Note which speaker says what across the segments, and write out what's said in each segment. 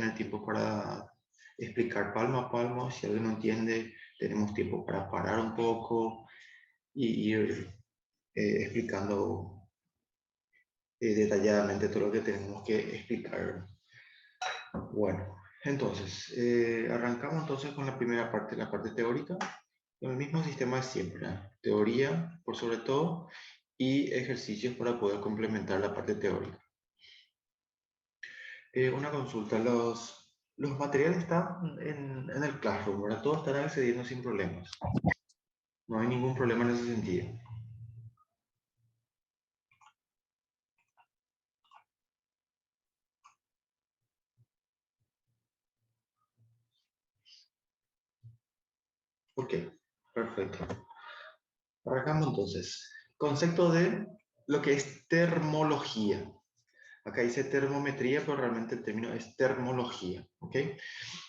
Speaker 1: tener tiempo para explicar palmo a palmo. Si alguien no entiende, tenemos tiempo para parar un poco y ir explicando detalladamente todo lo que tenemos que explicar. Bueno, entonces, arrancamos entonces con la primera parte, la parte teórica, con el mismo sistema de siempre, ¿eh? Teoría por sobre todo y ejercicios para poder complementar la parte teórica. Una consulta, los materiales están en el Classroom, ¿verdad? Todos estarán accediendo sin problemas. No hay ningún problema en ese sentido. Ok, perfecto. Arrancamos entonces. Concepto de lo que es termología. Acá dice termometría, pero realmente el término es termología, ¿ok?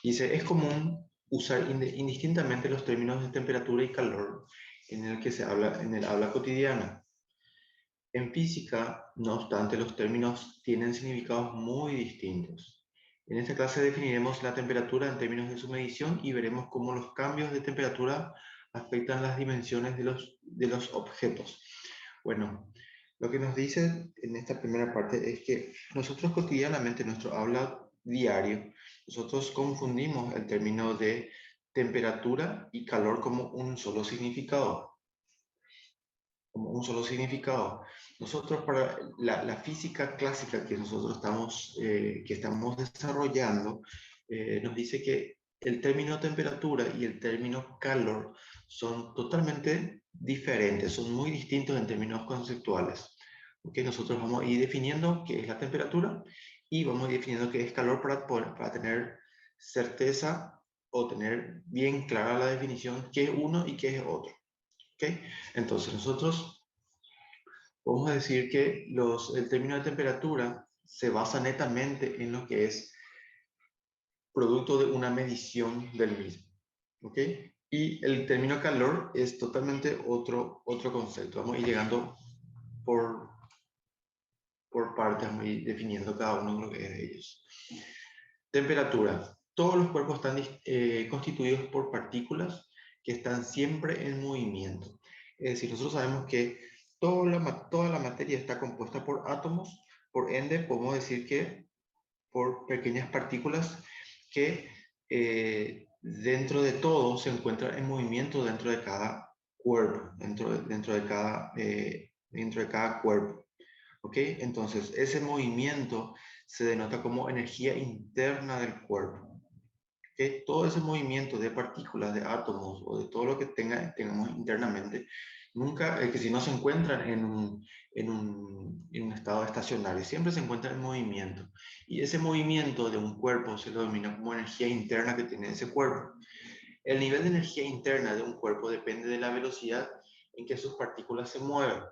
Speaker 1: Dice, es común usar indistintamente los términos de temperatura y calor en el que se habla en el habla cotidiana. En física, no obstante, los términos tienen significados muy distintos. En esta clase definiremos la temperatura en términos de su medición y veremos cómo los cambios de temperatura afectan las dimensiones de los objetos. Bueno, lo que nos dice en esta primera parte es que nosotros cotidianamente, en nuestro habla diario, nosotros confundimos el término de temperatura y calor como un solo significado. Como un solo significado. Nosotros para la física clásica que estamos desarrollando, nos dice que el término temperatura y el término calor son totalmente diferentes, son muy distintos en términos conceptuales. ¿Okay? Nosotros vamos a ir definiendo qué es la temperatura y vamos a ir definiendo qué es calor para tener certeza o tener bien clara la definición qué es uno y qué es otro. ¿Okay? Entonces nosotros podemos decir que el término de temperatura se basa netamente en lo que es producto de una medición del mismo. ¿Ok? Y el término calor es totalmente otro concepto. Vamos a ir llegando por partes, vamos a ir definiendo cada uno de lo que es de ellos. Temperatura. Todos los cuerpos están constituidos por partículas que están siempre en movimiento. Es decir, nosotros sabemos que toda la materia está compuesta por átomos, por ende podemos decir que por pequeñas partículas que dentro de todo se encuentran en movimiento dentro de cada cuerpo, dentro de cada cuerpo. ¿Ok? Entonces, ese movimiento se denota como energía interna del cuerpo. ¿Ok? Todo ese movimiento de partículas, de átomos o de todo lo que tengamos internamente, que si no se encuentran en un estado estacionario, siempre se encuentran en movimiento. Y ese movimiento de un cuerpo se lo denomina como energía interna que tiene ese cuerpo. El nivel de energía interna de un cuerpo depende de la velocidad en que sus partículas se mueven.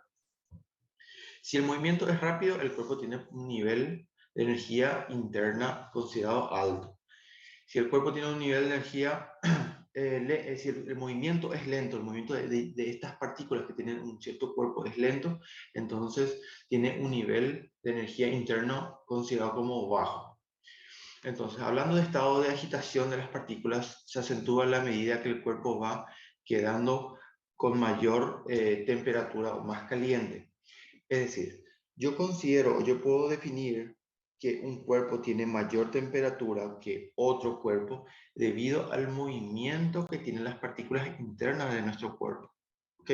Speaker 1: Si el movimiento es rápido, el cuerpo tiene un nivel de energía interna considerado alto. Si el cuerpo tiene un nivel de energía, si el movimiento es lento, el movimiento de estas partículas que tienen un cierto cuerpo es lento, entonces tiene un nivel de energía interno considerado como bajo. Entonces, hablando de estado de agitación de las partículas, se acentúa a la medida que el cuerpo va quedando con mayor temperatura o más caliente. Es decir, yo puedo definir que un cuerpo tiene mayor temperatura que otro cuerpo debido al movimiento que tienen las partículas internas de nuestro cuerpo. ¿Ok?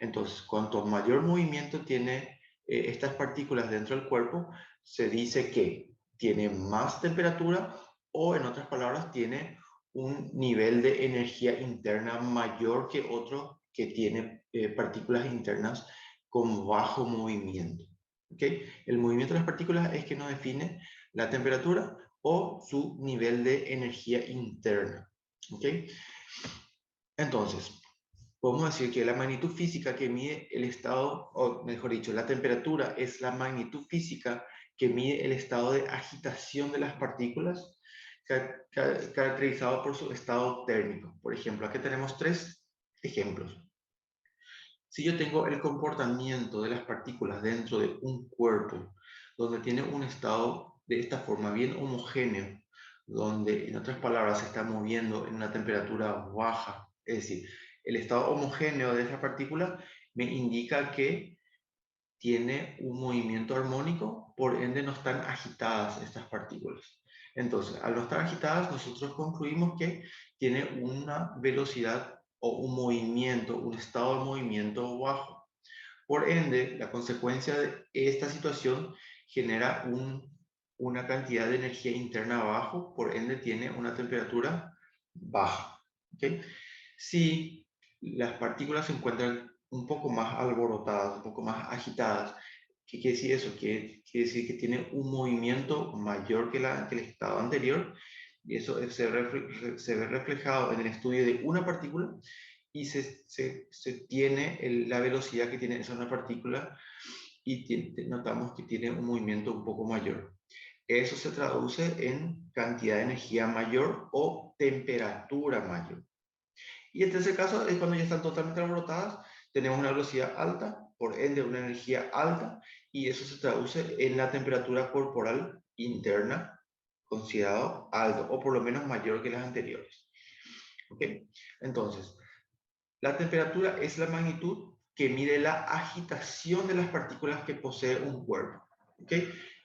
Speaker 1: Entonces, cuanto mayor movimiento tiene estas partículas dentro del cuerpo, se dice que tiene más temperatura o, en otras palabras, tiene un nivel de energía interna mayor que otro que tiene partículas internas con bajo movimiento. ¿Okay? El movimiento de las partículas es que nos define la temperatura o su nivel de energía interna. ¿Okay? Entonces, podemos decir que la magnitud física que mide el estado, o mejor dicho, la temperatura es la magnitud física que mide el estado de agitación de las partículas, caracterizado por su estado térmico. Por ejemplo, aquí tenemos 3 ejemplos. Si yo tengo el comportamiento de las partículas dentro de un cuerpo, donde tiene un estado de esta forma bien homogéneo, donde en otras palabras se está moviendo en una temperatura baja, es decir, el estado homogéneo de esa partícula me indica que tiene un movimiento armónico, por ende no están agitadas estas partículas. Entonces, al no estar agitadas, nosotros concluimos que tiene una velocidad o un movimiento, un estado de movimiento bajo. Por ende, la consecuencia de esta situación genera una cantidad de energía interna abajo, por ende tiene una temperatura baja. ¿Okay? Si las partículas se encuentran un poco más alborotadas, un poco más agitadas, ¿qué quiere decir eso? Quiere decir que tiene un movimiento mayor que el estado anterior, y eso se ve reflejado en el estudio de una partícula y se tiene la velocidad que tiene esa una partícula y notamos que tiene un movimiento un poco mayor. Eso se traduce en cantidad de energía mayor o temperatura mayor. Y este es el caso, es cuando ya están totalmente alborotadas, tenemos una velocidad alta, por ende una energía alta, y eso se traduce en la temperatura corporal interna, considerado alto, o por lo menos mayor que las anteriores. ¿Ok? Entonces, la temperatura es la magnitud que mide la agitación de las partículas que posee un cuerpo. ¿Ok?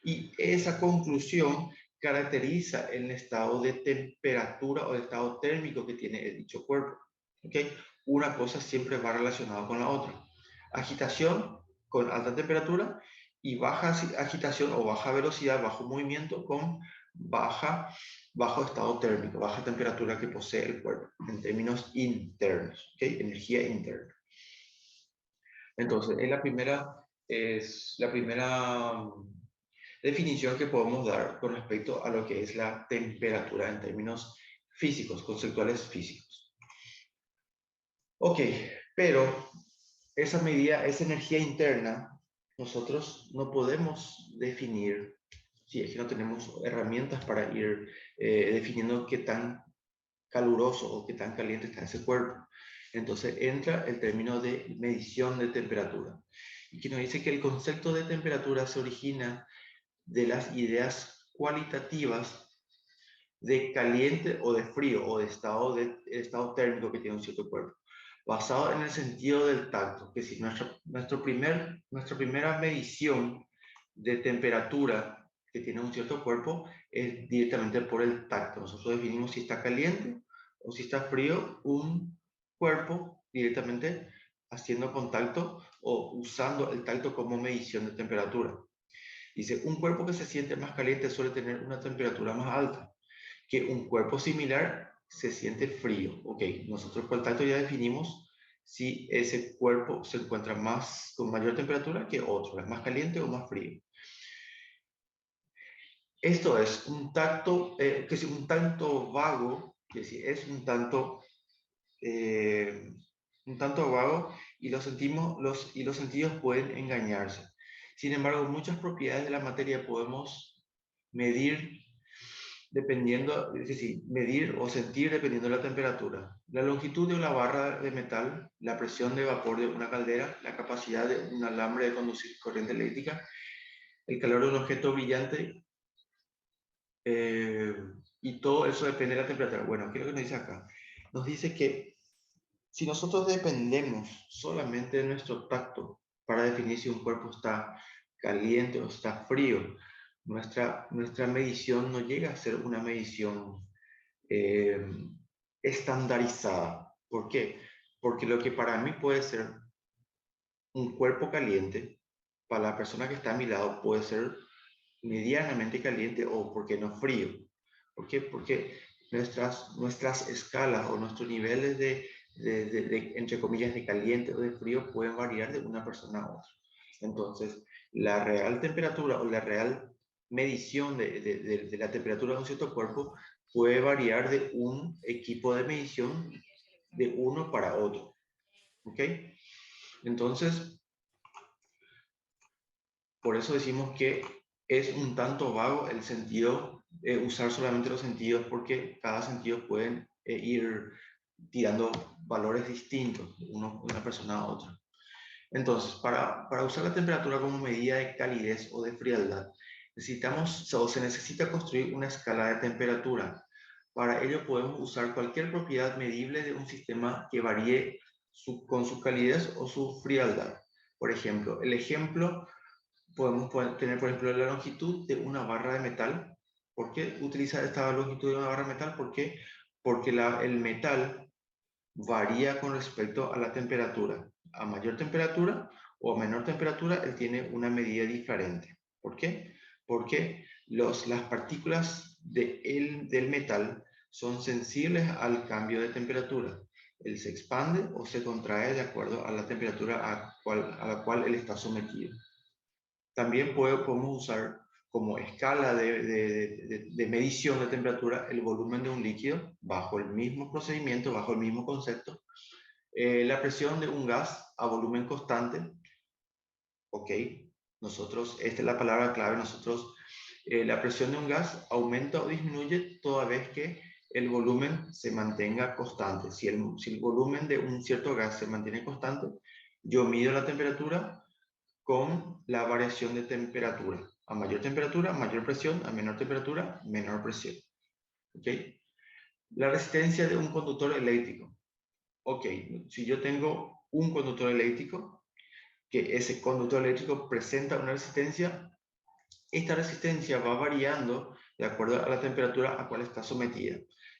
Speaker 1: Y esa conclusión caracteriza el estado de temperatura o el estado térmico que tiene el dicho cuerpo. ¿Ok? Una cosa siempre va relacionada con la otra. Agitación con alta temperatura y baja agitación o baja velocidad, bajo movimiento con bajo estado térmico, baja temperatura que posee el cuerpo, en términos internos, ¿okay? Energía interna. Entonces, es la primera definición que podemos dar con respecto a lo que es la temperatura en términos físicos, conceptuales físicos. Ok, pero esa medida, esa energía interna, nosotros no podemos definir, si es que no tenemos herramientas para ir definiendo qué tan caluroso o qué tan caliente está ese cuerpo. Entonces entra el término de medición de temperatura, y que nos dice que el concepto de temperatura se origina de las ideas cualitativas de caliente o de frío, o de estado térmico que tiene un cierto cuerpo, basado en el sentido del tacto, que si nuestra primera medición de temperatura que tiene un cierto cuerpo es directamente por el tacto. Nosotros definimos si está caliente o si está frío un cuerpo directamente haciendo contacto o usando el tacto como medición de temperatura. Dice, un cuerpo que se siente más caliente suele tener una temperatura más alta, que un cuerpo similar se siente frío. Ok, nosotros por el tacto ya definimos si ese cuerpo se encuentra con mayor temperatura que otro, es más caliente o más frío. Esto es un tacto, que es un tanto vago, es un tanto vago, y los sentidos pueden engañarse. Sin embargo, muchas propiedades de la materia podemos medir dependiendo, es decir, medir o sentir dependiendo de la temperatura. La longitud de una barra de metal, la presión de vapor de una caldera, la capacidad de un alambre de conducir corriente eléctrica, el calor de un objeto brillante, eh, y todo eso depende de la temperatura. Bueno, ¿qué es lo que nos dice acá? Nos dice que si nosotros dependemos solamente de nuestro tacto para definir si un cuerpo está caliente o está frío, nuestra medición no llega a ser una medición eh, estandarizada. ¿Por qué? Porque lo que para mí puede ser un cuerpo caliente, para la persona que está a mi lado puede ser medianamente caliente o, ¿por qué no, frío? ¿Por qué? Porque nuestras escalas o nuestros niveles entre comillas, de caliente o de frío pueden variar de una persona a otra. Entonces, la real temperatura o la real medición de la temperatura de un cierto cuerpo puede variar de un equipo de medición de uno para otro. ¿Ok? Entonces, por eso decimos que es un tanto vago el sentido, usar solamente los sentidos, porque cada sentido pueden ir tirando valores distintos de una persona a otra. Entonces, para usar la temperatura como medida de calidez o de frialdad, necesitamos o se necesita construir una escala de temperatura. Para ello podemos usar cualquier propiedad medible de un sistema que varíe con su calidez o su frialdad. Por ejemplo, podemos tener, por ejemplo, la longitud de una barra de metal. ¿Por qué utilizar esta longitud de una barra de metal? Porque el metal varía con respecto a la temperatura. A mayor temperatura o a menor temperatura, él tiene una medida diferente. ¿Por qué? Porque las partículas del metal son sensibles al cambio de temperatura. Él se expande o se contrae de acuerdo a la temperatura a la cual él está sometido. También podemos usar como escala de medición de temperatura el volumen de un líquido bajo el mismo procedimiento, bajo el mismo concepto. La presión de un gas a volumen constante, ok, esta es la palabra clave, la presión de un gas aumenta o disminuye toda vez que el volumen se mantenga constante. Si el volumen de un cierto gas se mantiene constante, yo mido la temperatura con la variación de temperatura. A mayor mayor presión, a menor temperatura, menor presión. ¿Ok? La resistencia de un conductor eléctrico. Ok, si yo tengo un conductor eléctrico, que ese conductor eléctrico presenta una resistencia, esta resistencia va variando de acuerdo a la temperatura a cual está sometida.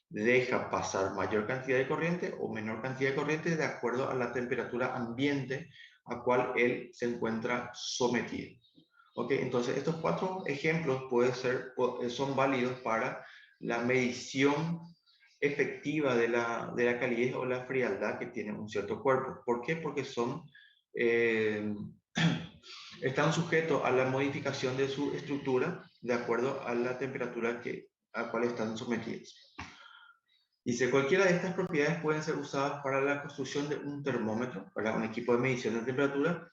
Speaker 1: Deja pasar mayor cantidad de corriente o menor cantidad de corriente de acuerdo a la temperatura ambiente a cual él se encuentra sometido. ¿Ok? Entonces, estos 4 ejemplos son válidos para la medición efectiva de la calidez o la frialdad que tiene un cierto cuerpo. ¿Por qué? Porque están sujetos a la modificación de su estructura de acuerdo a la temperatura a cual están sometidos. Dice, cualquiera de estas propiedades pueden ser usadas para la construcción de un termómetro, para un equipo de medición de temperatura,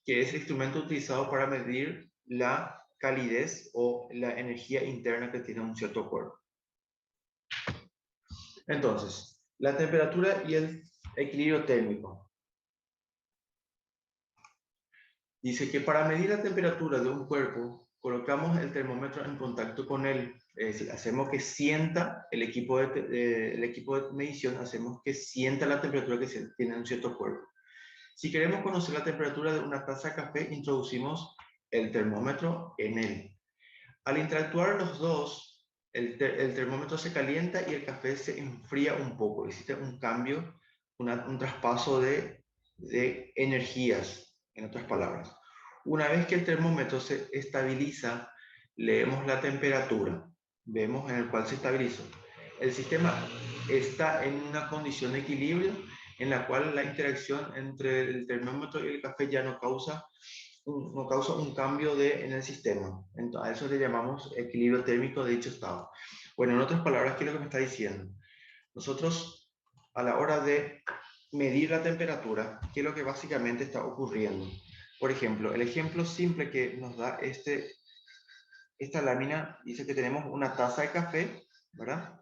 Speaker 1: que es el instrumento utilizado para medir la calidez o la energía interna que tiene un cierto cuerpo. Entonces, la temperatura y el equilibrio térmico. Dice que para medir la temperatura de un cuerpo, colocamos el termómetro en contacto con él. Es decir, hacemos que sienta el equipo de medición, hacemos que sienta la temperatura que tiene un cierto cuerpo. Si queremos conocer la temperatura de una taza de café, introducimos el termómetro en él. Al interactuar los dos, el termómetro se calienta y el café se enfría un poco. Existe un cambio, un traspaso de energías, en otras palabras. Una vez que el termómetro se estabiliza, leemos la temperatura. Vemos en el cual se estabiliza. El sistema está en una condición de equilibrio en la cual la interacción entre el termómetro y el café ya no causa un cambio en el sistema. Entonces, a eso le llamamos equilibrio térmico de dicho estado. Bueno, en otras palabras, ¿qué es lo que me está diciendo? Nosotros, a la hora de medir la temperatura, ¿qué es lo que básicamente está ocurriendo? Por ejemplo, el ejemplo simple que nos da esta lámina dice que tenemos una taza de café, ¿verdad?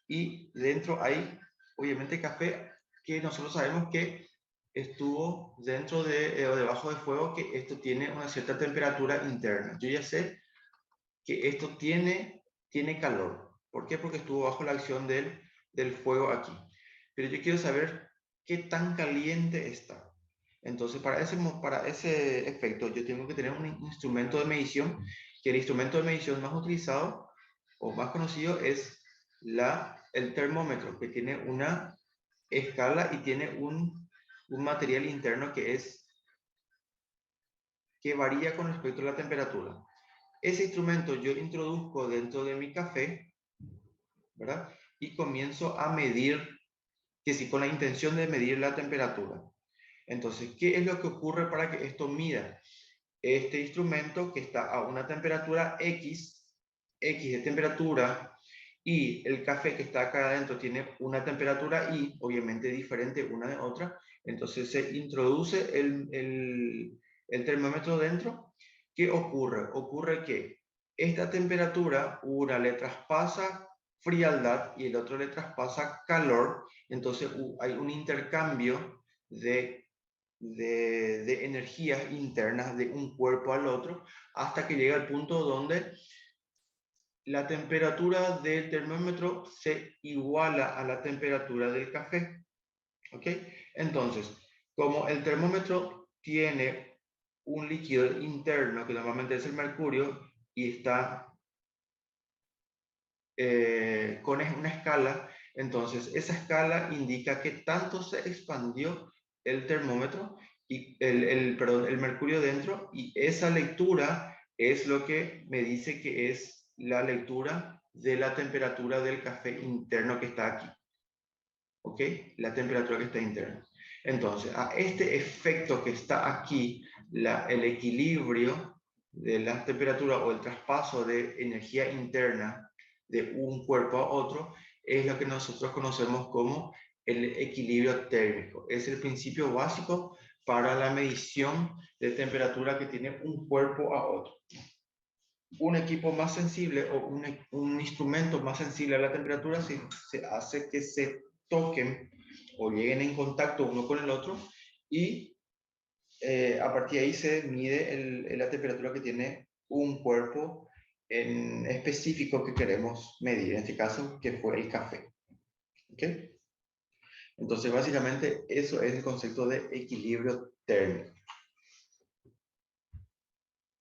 Speaker 1: Y dentro hay, obviamente, café que nosotros sabemos que estuvo dentro o debajo de fuego, que esto tiene una cierta temperatura interna. Yo ya sé que esto tiene calor. ¿Por qué? Porque estuvo bajo la acción del fuego aquí. Pero yo quiero saber qué tan caliente está. Entonces, para ese efecto, yo tengo que tener un instrumento de medición, que el instrumento de medición más utilizado o más conocido es el termómetro, que tiene una escala y tiene un material interno que varía con respecto a la temperatura. Ese instrumento yo introduzco dentro de mi café, ¿verdad? Y comienzo a medir, que sí, con la intención de medir la temperatura. Entonces, ¿qué es lo que ocurre para que esto mida? Este instrumento que está a una temperatura X de temperatura, y el café que está acá adentro tiene una temperatura Y, obviamente diferente una de otra, entonces se introduce el termómetro dentro. ¿Qué ocurre? Ocurre que esta temperatura, una le traspasa frialdad y el otro le traspasa calor, entonces hay un intercambio de de energías internas de un cuerpo al otro, hasta que llega al punto donde la temperatura del termómetro se iguala a la temperatura del café. ¿Ok? Entonces, como el termómetro tiene un líquido interno, que normalmente es el mercurio, y está con una escala, entonces esa escala indica que tanto se expandió el termómetro y perdón, el mercurio dentro, y esa lectura es lo que me dice que es la lectura de la temperatura del café interno que está aquí. ¿Ok? La temperatura que está interna. Entonces, a este efecto que está aquí, el equilibrio de la temperatura o el traspaso de energía interna de un cuerpo a otro, es lo que nosotros conocemos como el equilibrio térmico. Es el principio básico para la medición de temperatura que tiene un cuerpo a otro. Un equipo más sensible o un instrumento más sensible a la temperatura se hace que se toquen o lleguen en contacto uno con el otro, y a partir de ahí se mide la temperatura que tiene un cuerpo en específico que queremos medir, en este caso que fue el café. ¿Ok? Entonces básicamente eso es el concepto de equilibrio térmico.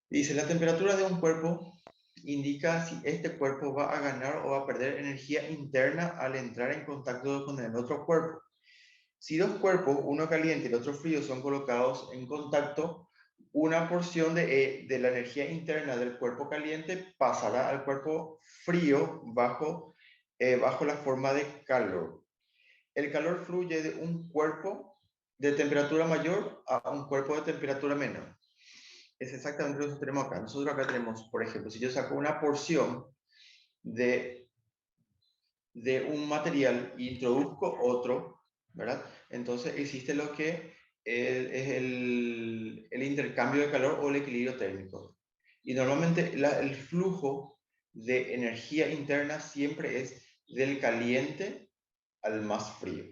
Speaker 1: Dice, la temperatura de un cuerpo indica si este cuerpo va a ganar o va a perder energía interna al entrar en contacto con el otro cuerpo. Si dos cuerpos, uno caliente y el otro frío, son colocados en contacto, una porción de la energía interna del cuerpo caliente pasará al cuerpo frío bajo la forma de calor. El calor fluye de un cuerpo de temperatura mayor a un cuerpo de temperatura menor. Es exactamente lo que tenemos acá. Nosotros acá tenemos, por ejemplo, si yo saco una porción de, de un material e introduzco otro, ¿verdad? Entonces existe lo que es el intercambio de calor o el equilibrio térmico. Y normalmente el flujo de energía interna siempre es del caliente al más frío.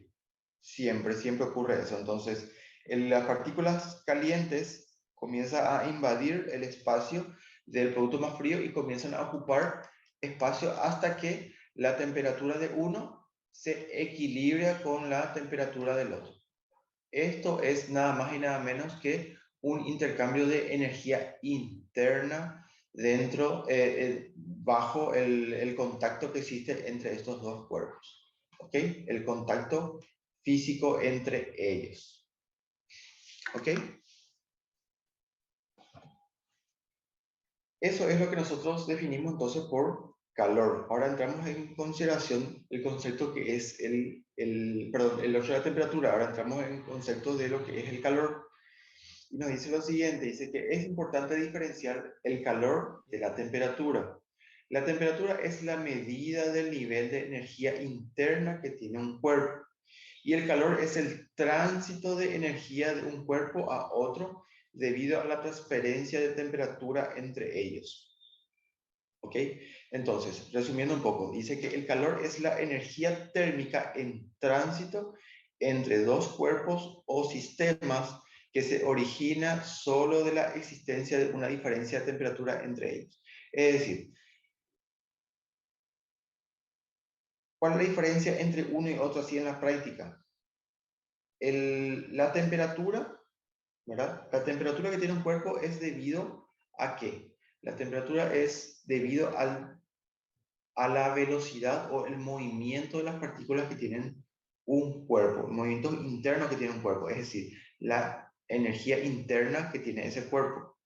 Speaker 1: Siempre, siempre ocurre eso. Entonces, las partículas calientes comienzan a invadir el espacio del producto más frío y comienzan a ocupar espacio hasta que la temperatura de uno se equilibra con la temperatura del otro. Esto es nada más y nada menos que un intercambio de energía interna bajo el contacto que existe entre estos dos cuerpos. ¿Ok? El contacto físico entre ellos. ¿Ok? Eso es lo que nosotros definimos entonces por calor. Ahora entramos en consideración el concepto que es perdón, el de la temperatura. Ahora entramos en el concepto de lo que es el calor. Y nos dice lo siguiente, dice que es importante diferenciar el calor de la temperatura. La temperatura es la medida del nivel de energía interna que tiene un cuerpo. Y el calor es el tránsito de energía de un cuerpo a otro debido a la transferencia de temperatura entre ellos. ¿Ok? Entonces, resumiendo un poco, dice que el calor es la energía térmica en tránsito entre dos cuerpos o sistemas que se origina solo de la existencia de una diferencia de temperatura entre ellos. Es decir, ¿cuál es la diferencia entre uno y otro así en la práctica? La temperatura, ¿verdad? La temperatura que tiene un cuerpo es debido ¿a qué? La temperatura es debido a la velocidad o el movimiento de las partículas que tienen un cuerpo, el movimiento interno que tiene un cuerpo, es decir, la energía interna que tiene ese cuerpo.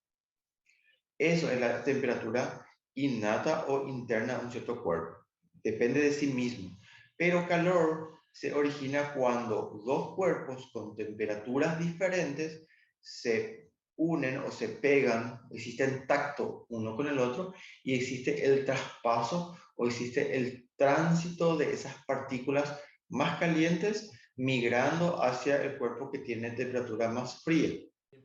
Speaker 1: Eso es la temperatura innata o interna de un cierto cuerpo. Depende de sí mismo. Pero calor se origina cuando dos cuerpos con temperaturas diferentes se unen o se pegan, existe tacto uno con el otro y existe el traspaso o existe el tránsito de esas partículas más calientes migrando hacia el cuerpo que tiene temperatura más fría.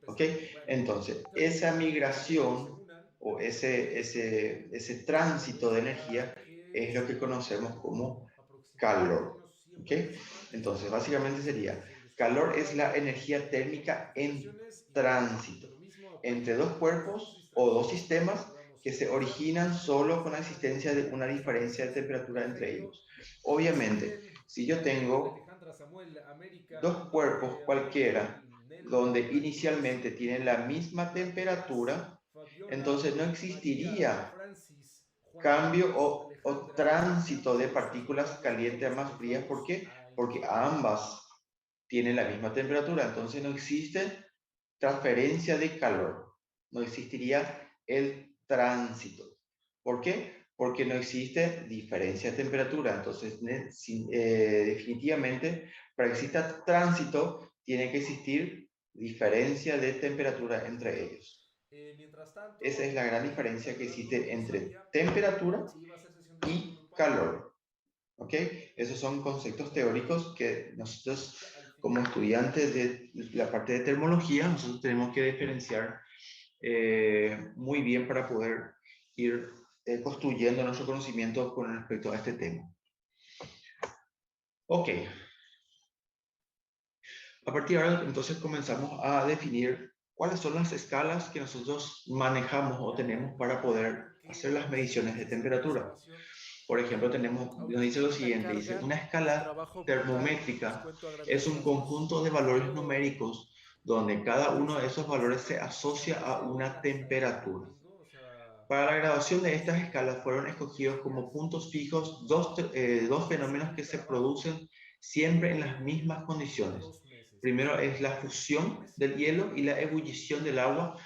Speaker 1: ¿Ok? Entonces, esa migración o ese tránsito de energía es lo que conocemos como calor. ¿Ok? Entonces, básicamente sería, calor es la energía térmica en tránsito entre dos cuerpos o dos sistemas que se originan solo con la existencia de una diferencia de temperatura entre ellos. Obviamente, si yo tengo
Speaker 2: Alejandra, Samuel, América,
Speaker 1: dos cuerpos cualquiera
Speaker 2: Abigail, Nelo,
Speaker 1: donde
Speaker 2: Andrés,
Speaker 1: inicialmente tienen la misma
Speaker 2: Matías,
Speaker 1: temperatura,
Speaker 2: Fabiola,
Speaker 1: entonces no
Speaker 2: María,
Speaker 1: existiría
Speaker 2: Francis, Juan
Speaker 1: cambio
Speaker 2: Carlos,
Speaker 1: o
Speaker 2: Alejandra,
Speaker 1: tránsito de
Speaker 2: listos
Speaker 1: partículas
Speaker 2: preparados
Speaker 1: calientes a
Speaker 2: todos,
Speaker 1: más
Speaker 2: nos
Speaker 1: frías. ¿Por
Speaker 2: vamos
Speaker 1: qué?
Speaker 2: a
Speaker 1: Porque
Speaker 2: iniciar.
Speaker 1: ambas tienen la misma temperatura, entonces no existe transferencia de calor, no existiría el tránsito. ¿Por qué? Porque no existe diferencia de temperatura, entonces definitivamente para que exista tránsito tiene que existir diferencia de temperatura entre ellos.
Speaker 2: Mientras
Speaker 1: Esa es
Speaker 2: tanto,
Speaker 1: la gran
Speaker 2: María,
Speaker 1: diferencia que
Speaker 2: Alberto
Speaker 1: existe
Speaker 2: y
Speaker 1: entre
Speaker 2: Sofía,
Speaker 1: temperatura
Speaker 2: sí va a ser sesión de estudio
Speaker 1: y
Speaker 2: grupal.
Speaker 1: calor. ¿Ok? Esos son conceptos teóricos que nosotros,
Speaker 2: Al
Speaker 1: como
Speaker 2: final,
Speaker 1: estudiantes de la parte de termología, nosotros tenemos que diferenciar muy bien para poder ir construyendo nuestro conocimiento con respecto a este tema. Ok. A partir de ahora, entonces, comenzamos a definir cuáles son las escalas que nosotros manejamos o tenemos para poder
Speaker 2: algo
Speaker 1: hacer
Speaker 2: que
Speaker 1: las mediciones de
Speaker 2: necesites hacer una
Speaker 1: temperatura.
Speaker 2: observación.
Speaker 1: Por ejemplo, nos dice lo
Speaker 2: Una
Speaker 1: siguiente, dice,
Speaker 2: carga
Speaker 1: una
Speaker 2: de
Speaker 1: escala
Speaker 2: trabajo brutal, les
Speaker 1: termométrica
Speaker 2: cuento a grandes
Speaker 1: es un
Speaker 2: rasgos.
Speaker 1: conjunto de valores
Speaker 2: Yo
Speaker 1: numéricos donde cada uno de esos valores se
Speaker 2: estoy
Speaker 1: asocia a
Speaker 2: desde hoy
Speaker 1: una
Speaker 2: hasta el
Speaker 1: temperatura.
Speaker 2: domingo, o sea,
Speaker 1: Para la grabación de estas
Speaker 2: estuve
Speaker 1: escalas fueron escogidos
Speaker 2: 10
Speaker 1: como
Speaker 2: días
Speaker 1: puntos fijos
Speaker 2: y
Speaker 1: dos
Speaker 2: hice
Speaker 1: fenómenos que
Speaker 2: un
Speaker 1: se
Speaker 2: trabajo
Speaker 1: producen siempre en las mismas
Speaker 2: de
Speaker 1: condiciones.
Speaker 2: 2 meses, más o
Speaker 1: Primero es la
Speaker 2: menos. Un
Speaker 1: fusión
Speaker 2: mes y
Speaker 1: del
Speaker 2: medio
Speaker 1: hielo y la ebullición del agua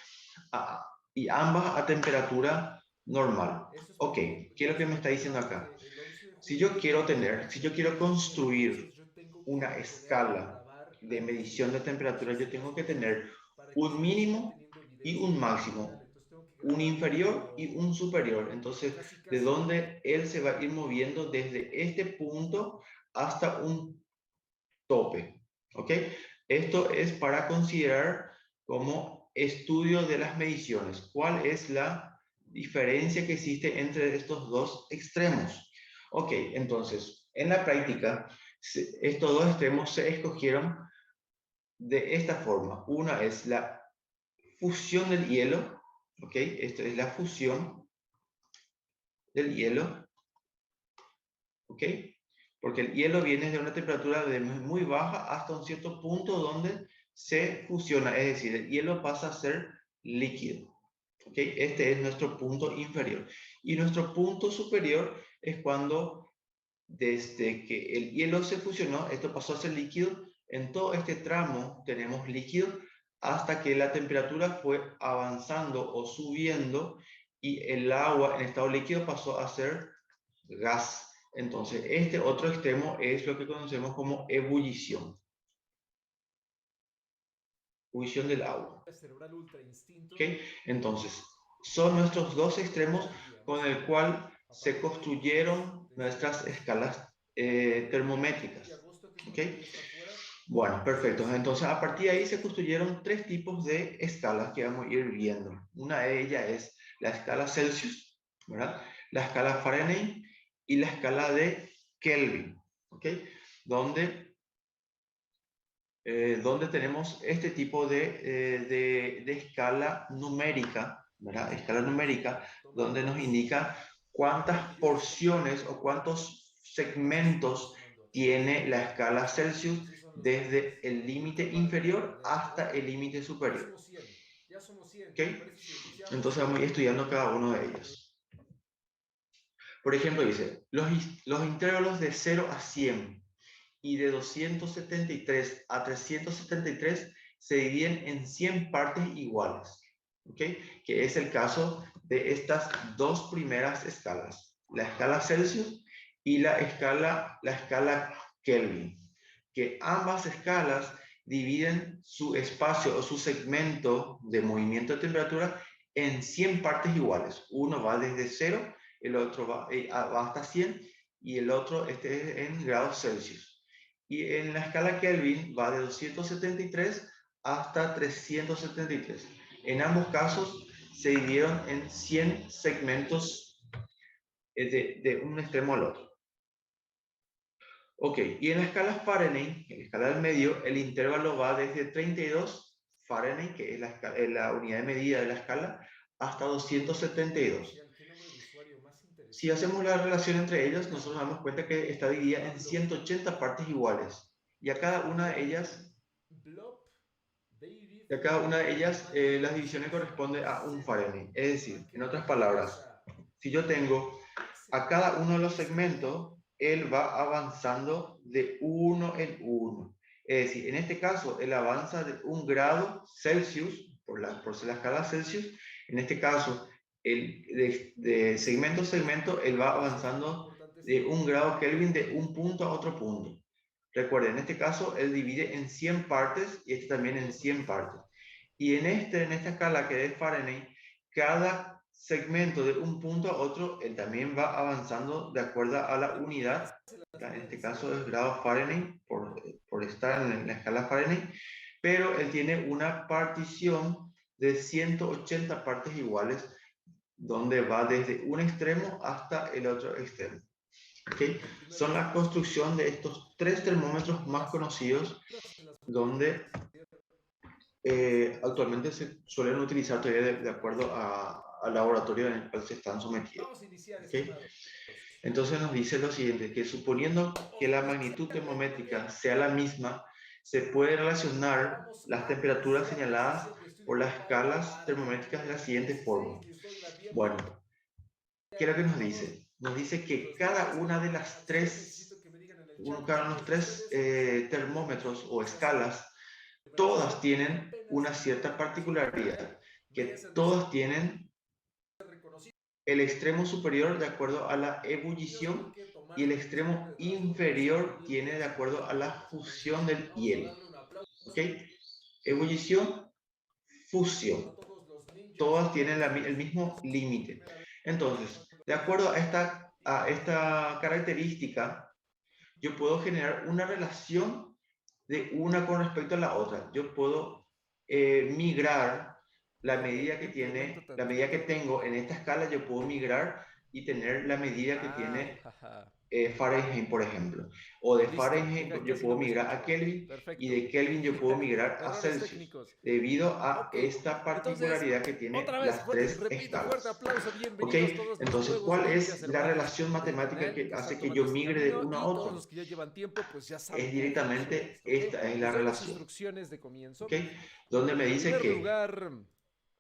Speaker 1: y ambas a temperatura normal.
Speaker 2: Eso es
Speaker 1: Ok,
Speaker 2: porque
Speaker 1: ¿qué es lo
Speaker 2: les
Speaker 1: que me está diciendo
Speaker 2: comentaba
Speaker 1: acá?
Speaker 2: que el 11 de
Speaker 1: Si
Speaker 2: julio
Speaker 1: yo
Speaker 2: viene
Speaker 1: quiero
Speaker 2: mi
Speaker 1: tener, si yo
Speaker 2: graduación.
Speaker 1: quiero construir
Speaker 2: Entonces yo tengo
Speaker 1: una
Speaker 2: que ponerme a
Speaker 1: escala
Speaker 2: grabar
Speaker 1: de
Speaker 2: antes
Speaker 1: medición de
Speaker 2: de
Speaker 1: temperatura, yo
Speaker 2: iniciarse las
Speaker 1: tengo que
Speaker 2: fechas
Speaker 1: tener
Speaker 2: para que
Speaker 1: un
Speaker 2: se siga
Speaker 1: mínimo
Speaker 2: teniendo
Speaker 1: y
Speaker 2: evidencia
Speaker 1: un
Speaker 2: de tiempo real.
Speaker 1: máximo,
Speaker 2: Entonces tengo que
Speaker 1: un
Speaker 2: grabar
Speaker 1: inferior y
Speaker 2: como
Speaker 1: un superior. Entonces,
Speaker 2: casi
Speaker 1: de
Speaker 2: casi
Speaker 1: dónde él se va a ir moviendo desde este punto hasta un tope. ¿Ok? Esto es para considerar como estudio de las mediciones. ¿Cuál es la diferencia que existe entre estos dos extremos? Ok, entonces, en la práctica, estos dos extremos se escogieron de esta forma. Una es la fusión del hielo, ¿ok? Esto es la fusión del hielo, ¿ok? Porque el hielo viene de una temperatura de muy baja hasta un cierto punto donde se fusiona, es decir, el hielo pasa a ser líquido, ¿ok? Este es nuestro punto inferior. Y nuestro punto superior es cuando desde que el hielo se fusionó, esto pasó a ser líquido, en todo este tramo tenemos líquido hasta que la temperatura fue avanzando o subiendo y el agua en estado líquido pasó a ser gas. Entonces, este otro extremo es lo que conocemos como ebullición, ebullición del agua.
Speaker 2: cerebral ultra
Speaker 1: ¿Ok?
Speaker 2: instinto.
Speaker 1: Entonces, son nuestros dos extremos
Speaker 2: Al día,
Speaker 1: con el
Speaker 2: básicamente.
Speaker 1: cual
Speaker 2: A
Speaker 1: se
Speaker 2: partir de entonces,
Speaker 1: construyeron
Speaker 2: desde el
Speaker 1: nuestras
Speaker 2: 10
Speaker 1: escalas
Speaker 2: de
Speaker 1: termométricas.
Speaker 2: agosto, que es
Speaker 1: ¿Ok?
Speaker 2: cuando voy a estar fuera,
Speaker 1: Bueno,
Speaker 2: hasta
Speaker 1: perfecto. Entonces, a partir de ahí se
Speaker 2: septiembre.
Speaker 1: construyeron tres tipos de escalas que vamos a ir viendo. Una de ellas es la escala Celsius, ¿verdad? La escala Fahrenheit y la escala de Kelvin, ¿ok? Donde, donde tenemos este tipo de escala numérica, ¿verdad? Escala numérica,
Speaker 2: Toma
Speaker 1: donde nos
Speaker 2: notas.
Speaker 1: indica
Speaker 2: Porque
Speaker 1: cuántas
Speaker 2: yo descubrí
Speaker 1: porciones o cuántos
Speaker 2: las estoy
Speaker 1: segmentos
Speaker 2: tomando aquí.
Speaker 1: tiene la escala Celsius
Speaker 2: Así son los
Speaker 1: desde
Speaker 2: nombres.
Speaker 1: el límite
Speaker 2: Cámara
Speaker 1: inferior
Speaker 2: de
Speaker 1: hasta el
Speaker 2: Ecuador.
Speaker 1: límite
Speaker 2: Ya
Speaker 1: superior.
Speaker 2: somos 100. Ya somos 100.
Speaker 1: ¿Ok?
Speaker 2: ¿Te parece si iniciamos?
Speaker 1: Entonces vamos a ir estudiando cada uno de
Speaker 2: Eh,
Speaker 1: ellos. Por ejemplo, dice, los intervalos de 0 a 100 y de 273 a 373 se dividen en 100 partes iguales, ¿ok? Que es el caso de estas dos primeras escalas, la escala Celsius y la escala Kelvin, que ambas escalas dividen su espacio o su segmento de movimiento de temperatura en 100 partes iguales. Uno va desde 0, el otro va hasta 100 y el otro es en grados Celsius. Y en la escala Kelvin va de 273 hasta 373. En ambos casos se dividieron en 100 segmentos de un extremo al otro. Ok, y en la escala Fahrenheit, en la escala del medio, el intervalo va desde 32 Fahrenheit, que es la unidad de medida de la escala, hasta 272.
Speaker 2: ¿Qué nombre de usuario más
Speaker 1: Si
Speaker 2: interesante?
Speaker 1: hacemos la relación entre ellas, nosotros nos damos cuenta que está dividida en 180 partes iguales. Y a cada una de ellas,
Speaker 2: Blob, David,
Speaker 1: las divisiones corresponden a un Fahrenheit. Es decir, en otras
Speaker 2: qué
Speaker 1: palabras,
Speaker 2: cosa.
Speaker 1: si yo tengo a cada uno de los segmentos, él va avanzando de uno en uno. Es decir, en este caso, él avanza de 1 grado Celsius, por ser la escala Celsius. En este caso, de segmento a segmento, él va avanzando de 1 grado Kelvin de un punto a otro punto. Recuerden, en este caso, él divide en 100 partes y este también en 100 partes. Y en esta escala que es Fahrenheit, cada segmento de un punto a otro, él también va avanzando de acuerdo a la unidad. En este caso es grado Fahrenheit, por estar en la escala Fahrenheit, pero él tiene una partición de 180 partes iguales, donde va desde un extremo hasta el otro extremo. ¿Okay? Son la construcción de estos 3 termómetros más conocidos, donde actualmente se suelen utilizar todavía de acuerdo al laboratorio en el cual se están sometidos.
Speaker 2: Vamos a iniciar,
Speaker 1: ¿Okay?
Speaker 2: estimados.
Speaker 1: Entonces nos dice lo siguiente, que suponiendo que la magnitud termométrica sea la misma, se puede relacionar
Speaker 2: Vamos
Speaker 1: las
Speaker 2: a
Speaker 1: temperaturas
Speaker 2: iniciar la
Speaker 1: señaladas
Speaker 2: sesión de estudio
Speaker 1: por las
Speaker 2: grupal
Speaker 1: escalas termométricas de la siguiente forma.
Speaker 2: 16. Les doy la
Speaker 1: Bueno,
Speaker 2: bienvenida.
Speaker 1: ¿qué es lo que nos
Speaker 2: Vamos
Speaker 1: dice? Nos dice
Speaker 2: con
Speaker 1: que
Speaker 2: los
Speaker 1: cada
Speaker 2: miembros
Speaker 1: una de
Speaker 2: de
Speaker 1: las
Speaker 2: transición. Necesito que me digan en el chat
Speaker 1: cada unos
Speaker 2: quiénes de
Speaker 1: 3
Speaker 2: ustedes
Speaker 1: termómetros o
Speaker 2: son así.
Speaker 1: escalas,
Speaker 2: Primera
Speaker 1: todas
Speaker 2: sesión,
Speaker 1: tienen
Speaker 2: apenas
Speaker 1: una cierta particularidad, que
Speaker 2: merecen de ser
Speaker 1: todas tienen
Speaker 2: reconocidos
Speaker 1: el extremo superior de acuerdo a la ebullición
Speaker 2: porque
Speaker 1: y
Speaker 2: tomaron
Speaker 1: el
Speaker 2: la iniciativa
Speaker 1: extremo
Speaker 2: de transformarse en
Speaker 1: inferior tiene de
Speaker 2: líderes
Speaker 1: acuerdo a la
Speaker 2: científicos.
Speaker 1: fusión del
Speaker 2: Vamos a
Speaker 1: hielo.
Speaker 2: darle un aplauso
Speaker 1: ¿Ok? Ebullición,
Speaker 2: a
Speaker 1: fusión.
Speaker 2: todos los ninjas
Speaker 1: Todas tienen el mismo
Speaker 2: es
Speaker 1: límite.
Speaker 2: primera vez
Speaker 1: Entonces, de acuerdo a esta característica, yo puedo generar una relación de una con respecto a la otra. Yo puedo migrar la medida que tengo en esta escala, yo puedo migrar y tener la medida que tiene
Speaker 3: Jaja.
Speaker 1: Fahrenheit, por ejemplo. O de
Speaker 3: Listo,
Speaker 1: Fahrenheit yo
Speaker 3: casi
Speaker 1: puedo
Speaker 3: no me
Speaker 1: migrar a
Speaker 3: escucho.
Speaker 1: Kelvin y
Speaker 3: Perfecto.
Speaker 1: de Kelvin yo puedo migrar a
Speaker 3: Errores
Speaker 1: Celsius,
Speaker 3: técnicos.
Speaker 1: debido a
Speaker 3: Ok,
Speaker 1: esta
Speaker 3: entonces,
Speaker 1: particularidad que tiene
Speaker 3: otra vez,
Speaker 1: las
Speaker 3: fuerte,
Speaker 1: 3
Speaker 3: repito, fuerte
Speaker 1: escalas.
Speaker 3: aplauso.
Speaker 1: ¿Ok?
Speaker 3: Bienvenidos todos los
Speaker 1: Entonces,
Speaker 3: nuevos
Speaker 1: ¿cuál
Speaker 3: ninjas
Speaker 1: es la
Speaker 3: hermanos
Speaker 1: relación
Speaker 3: del
Speaker 1: matemática
Speaker 3: canal
Speaker 1: que
Speaker 3: que están
Speaker 1: hace que yo
Speaker 3: tomando este
Speaker 1: migre de
Speaker 3: camino
Speaker 1: uno a
Speaker 3: y todos los
Speaker 1: otro?
Speaker 3: que ya llevan tiempo, pues ya
Speaker 1: Es
Speaker 3: saben cómo funciona
Speaker 1: directamente
Speaker 3: esto, ¿ok?
Speaker 1: esta es la
Speaker 3: Les doy las
Speaker 1: relación.
Speaker 3: instrucciones de
Speaker 1: ¿Ok?
Speaker 3: comienzo.
Speaker 1: Donde me
Speaker 3: En
Speaker 1: dice
Speaker 3: primer
Speaker 1: que
Speaker 3: lugar,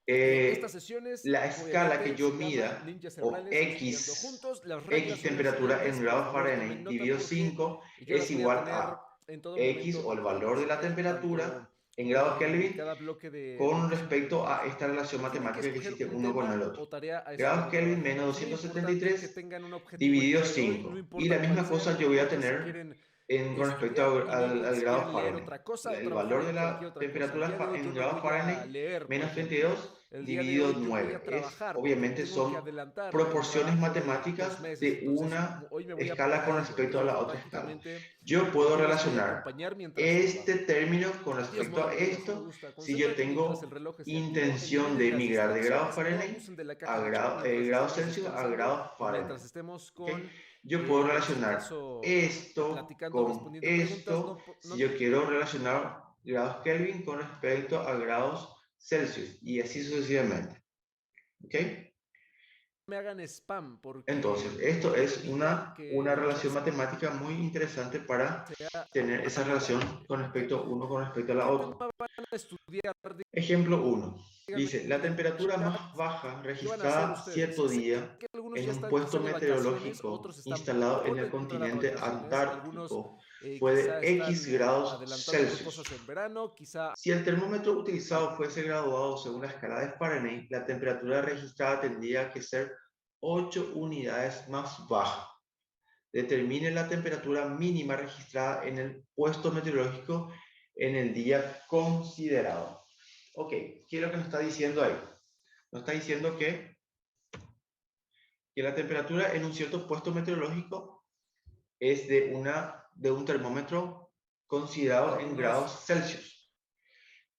Speaker 3: estas
Speaker 1: eh,
Speaker 3: sesiones
Speaker 1: la escala que
Speaker 3: obviamente
Speaker 1: yo
Speaker 3: se llaman
Speaker 1: mida,
Speaker 3: Ninjas
Speaker 1: o
Speaker 3: Herbales Estudiando Juntos. Las reglas
Speaker 1: X
Speaker 3: son las
Speaker 1: temperatura en
Speaker 3: siguientes. Por
Speaker 1: grados
Speaker 3: favor, tomen
Speaker 1: Fahrenheit
Speaker 3: nota
Speaker 1: dividido
Speaker 3: porque
Speaker 1: 5
Speaker 3: yo
Speaker 1: es
Speaker 3: las voy a
Speaker 1: igual
Speaker 3: tener
Speaker 1: a
Speaker 3: en todo
Speaker 1: X,
Speaker 3: momento
Speaker 1: o el valor
Speaker 3: todas,
Speaker 1: de
Speaker 3: ¿ok?
Speaker 1: la temperatura
Speaker 3: Tanto
Speaker 1: en grados
Speaker 3: en
Speaker 1: Kelvin
Speaker 3: cada bloque de
Speaker 1: con
Speaker 3: que son
Speaker 1: respecto a
Speaker 3: minutos.
Speaker 1: esta relación
Speaker 3: Y tienen que
Speaker 1: matemática que
Speaker 3: escoger
Speaker 1: existe
Speaker 3: un
Speaker 1: uno con el
Speaker 3: tema
Speaker 1: otro.
Speaker 3: o tarea a
Speaker 1: Grados
Speaker 3: estudiar o
Speaker 1: Kelvin
Speaker 3: trabajar.
Speaker 1: menos
Speaker 3: Es muy importante que
Speaker 1: 273
Speaker 3: tengan un objetivo el
Speaker 1: dividido
Speaker 3: día de hoy, no
Speaker 1: 5. Y
Speaker 3: importa
Speaker 1: la
Speaker 3: cuál
Speaker 1: misma
Speaker 3: sea,
Speaker 1: cosa
Speaker 3: no
Speaker 1: yo voy a
Speaker 3: importa si
Speaker 1: tener
Speaker 3: quieren
Speaker 1: con respecto
Speaker 3: estudiar en línea,
Speaker 1: al
Speaker 3: si
Speaker 1: grado
Speaker 3: quieren leer
Speaker 1: Fahrenheit.
Speaker 3: otra cosa o
Speaker 1: El
Speaker 3: trabajar
Speaker 1: valor
Speaker 3: en
Speaker 1: de
Speaker 3: cualquier
Speaker 1: la
Speaker 3: otra cosa. El
Speaker 1: temperatura
Speaker 3: día de hoy yo
Speaker 1: en
Speaker 3: no
Speaker 1: grados
Speaker 3: voy a
Speaker 1: Fahrenheit
Speaker 3: leer, por
Speaker 1: menos
Speaker 3: ejemplo.
Speaker 1: 32
Speaker 3: El día de
Speaker 1: dividido
Speaker 3: hoy yo voy
Speaker 1: 9.
Speaker 3: a trabajar porque
Speaker 1: Obviamente
Speaker 3: tengo que
Speaker 1: son
Speaker 3: adelantar un
Speaker 1: proporciones
Speaker 3: trabajo de 2
Speaker 1: matemáticas
Speaker 3: meses.
Speaker 1: de
Speaker 3: Entonces,
Speaker 1: una
Speaker 3: hoy me voy a
Speaker 1: escala
Speaker 3: poner a
Speaker 1: con
Speaker 3: ello.
Speaker 1: respecto a
Speaker 3: Entonces,
Speaker 1: la otra escala.
Speaker 3: prácticamente
Speaker 1: Yo puedo
Speaker 3: yo les voy a
Speaker 1: relacionar
Speaker 3: acompañar mientras
Speaker 1: este
Speaker 3: trabajo.
Speaker 1: término con
Speaker 3: Adiós,
Speaker 1: respecto a
Speaker 3: Morgan, así me
Speaker 1: esto
Speaker 3: gusta.
Speaker 1: si yo
Speaker 3: Concéntrate mientras el
Speaker 1: tengo
Speaker 3: reloj esté activo.
Speaker 1: intención
Speaker 3: Eliminen
Speaker 1: de
Speaker 3: las
Speaker 1: migrar de grados
Speaker 3: distracciones. No
Speaker 1: Fahrenheit
Speaker 3: abusen de la caja
Speaker 1: a
Speaker 3: de chat mientras
Speaker 1: grados
Speaker 3: estamos
Speaker 1: Celsius a
Speaker 3: descansando
Speaker 1: grados
Speaker 3: o mientras
Speaker 1: Fahrenheit.
Speaker 3: estemos
Speaker 1: ¿Okay?
Speaker 3: con,
Speaker 1: Yo puedo
Speaker 3: en este
Speaker 1: relacionar
Speaker 3: caso,
Speaker 1: esto
Speaker 3: platicando,
Speaker 1: con
Speaker 3: respondiendo preguntas.
Speaker 1: esto si yo quiero relacionar grados Kelvin con respecto a grados Celsius y así sucesivamente. ¿Ok?
Speaker 3: Me hagan spam
Speaker 1: Entonces,
Speaker 3: porque
Speaker 1: esto es
Speaker 3: evitan
Speaker 1: una
Speaker 3: que el chat
Speaker 1: relación matemática muy interesante para
Speaker 3: sea
Speaker 1: tener esa relación
Speaker 3: amigable.
Speaker 1: con
Speaker 3: ¿Ok?
Speaker 1: respecto uno con respecto a la
Speaker 3: ¿Qué
Speaker 1: otra.
Speaker 3: tema van a estudiar?
Speaker 1: Ejemplo 1.
Speaker 3: Díganme
Speaker 1: Dice, la
Speaker 3: en el
Speaker 1: temperatura
Speaker 3: chat
Speaker 1: más baja
Speaker 3: qué van a hacer
Speaker 1: registrada
Speaker 3: ustedes.
Speaker 1: cierto
Speaker 3: Sé
Speaker 1: día
Speaker 3: que algunos
Speaker 1: en
Speaker 3: ya
Speaker 1: un
Speaker 3: están
Speaker 1: puesto
Speaker 3: quizá de vacaciones,
Speaker 1: meteorológico
Speaker 3: otros están
Speaker 1: instalado en
Speaker 3: por
Speaker 1: el
Speaker 3: entrar a
Speaker 1: continente
Speaker 3: vacaciones, algunos
Speaker 1: antártico fue
Speaker 3: quizá
Speaker 1: de X
Speaker 3: están
Speaker 1: grados
Speaker 3: adelantándose cosas
Speaker 1: Celsius.
Speaker 3: en verano, quizá
Speaker 1: Si el termómetro utilizado fuese graduado según la escala de Fahrenheit, la temperatura registrada tendría que ser 8 unidades más baja. Determine la temperatura mínima registrada en el puesto meteorológico en el día considerado. Ok, ¿qué es lo que nos está diciendo ahí? Nos está diciendo que la temperatura en un cierto puesto meteorológico es de un termómetro considerado en
Speaker 3: algunos
Speaker 1: grados Celsius.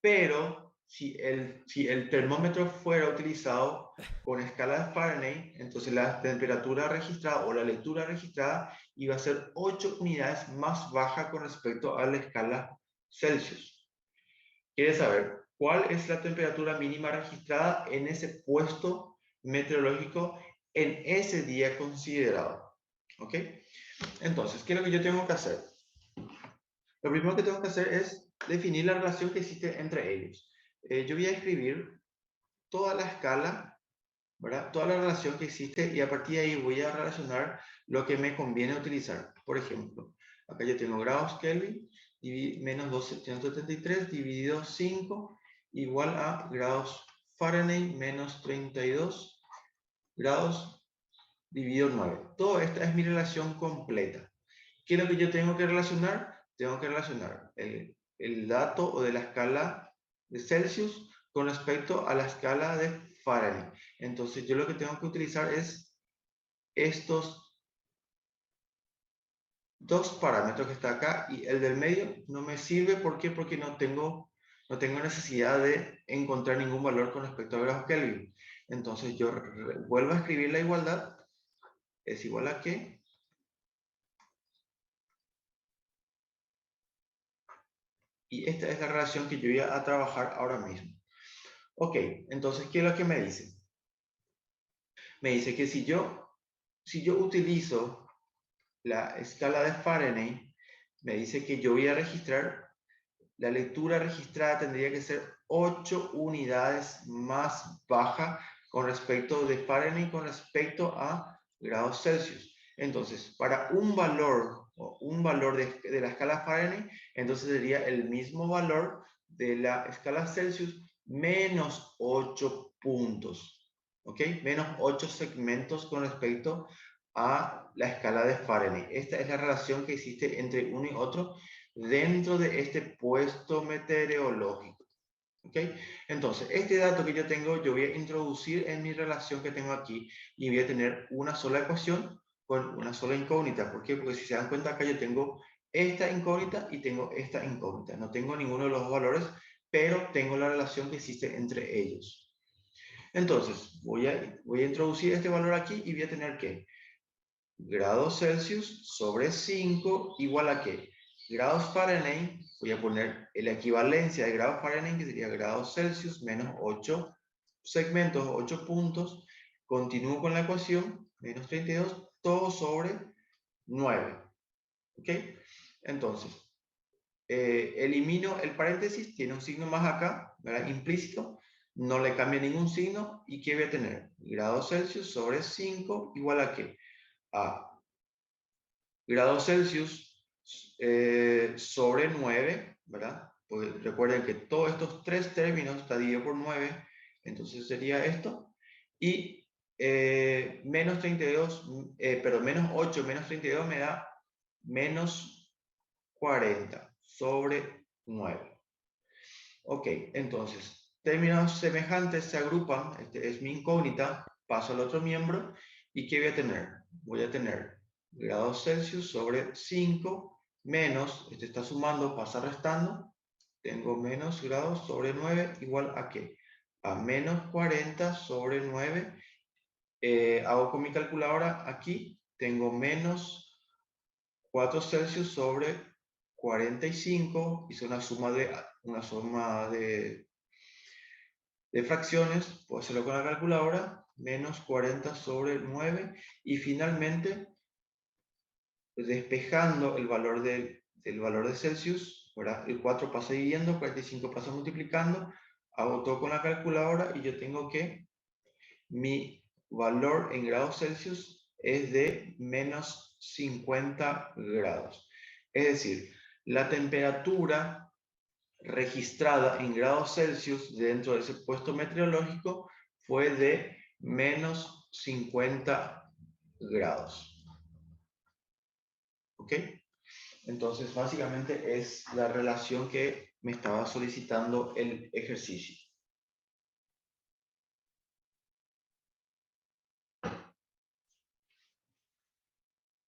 Speaker 1: Pero si el termómetro fuera utilizado con escala de Fahrenheit, entonces la temperatura registrada o la lectura registrada iba a ser 8 unidades más baja con respecto a la escala Celsius. ¿Quiere saber cuál es la temperatura mínima registrada en ese puesto meteorológico en ese día considerado? ¿Ok? Entonces, ¿qué es lo que yo tengo que hacer? Lo primero que tengo que hacer es definir la relación que existe entre ellos. Yo voy a escribir toda la escala, ¿verdad? Toda la relación que existe y a partir de ahí voy a relacionar lo que me conviene utilizar. Por ejemplo, acá yo tengo grados Kelvin menos 273 dividido 5 igual a grados Fahrenheit menos 32 grados dividido 9. Toda esta es mi relación completa. ¿Qué es lo que yo tengo que relacionar? Tengo que relacionar el dato o de la escala de Celsius con respecto a la escala de Fahrenheit. Entonces yo lo que tengo que utilizar es estos dos parámetros que está acá y el del medio no me sirve. ¿Por qué? Porque no tengo necesidad de encontrar ningún valor con respecto a grados Kelvin. Entonces yo vuelvo a escribir la igualdad. Es igual a que y esta es la relación que yo voy a trabajar ahora mismo. Ok, entonces, ¿qué es lo que me dice? Me dice que si yo utilizo la escala de Fahrenheit, me dice que yo voy a registrar, la lectura registrada tendría que ser 8 unidades más baja con respecto de Fahrenheit con respecto a grados Celsius. Entonces, para un valor de la escala Fahrenheit, entonces sería el mismo valor de la escala Celsius menos 8 puntos, ¿ok? Menos 8 segmentos con respecto a la escala de Fahrenheit. Esta es la relación que existe entre uno y otro dentro de este puesto meteorológico. ¿Ok? Entonces, este dato que yo tengo, yo voy a introducir en mi relación que tengo aquí y voy a tener una sola ecuación con una sola incógnita. ¿Por qué? Porque si se dan cuenta acá yo tengo esta incógnita y tengo esta incógnita. No tengo ninguno de los dos valores, pero tengo la relación que existe entre ellos. Entonces, voy a introducir este valor aquí y voy a tener que grados Celsius sobre 5 igual a qué? Grados Fahrenheit, voy a poner la equivalencia de grados Fahrenheit, que sería grados Celsius menos 8 segmentos, 8 puntos. Continúo con la ecuación, menos 32, todo sobre 9. ¿Ok? Entonces, elimino el paréntesis, tiene un signo más acá, ¿verdad? Implícito, no le cambia ningún signo. ¿Y qué voy a tener? Grados Celsius sobre 5 igual a qué? A grados Celsius sobre 9, ¿verdad? Pues recuerden que todos estos tres términos está dividido por 9, entonces sería esto. Y menos 32, menos 8 menos 32 me da menos 40 sobre 9. Ok, entonces, términos semejantes se agrupan, este es mi incógnita, paso al otro miembro, ¿y qué voy a tener? Voy a tener grados Celsius sobre 5 menos, este está sumando, pasa restando, tengo menos grados sobre 9 igual a qué? A menos 40 sobre 9, hago con mi calculadora aquí, tengo menos 4 Celsius sobre 45, hice una suma de fracciones, puedo hacerlo con la calculadora, menos 40 sobre 9, y finalmente, despejando el valor del valor de Celsius, ¿verdad? El 4 pasa dividiendo, 45 pasa multiplicando, hago todo con la calculadora y yo tengo que mi valor en grados Celsius es de menos 50 grados. Es decir, la temperatura registrada en grados Celsius dentro de ese puesto meteorológico fue de menos 50 grados. ¿Ok? Entonces, básicamente es la relación que me estaba solicitando el ejercicio.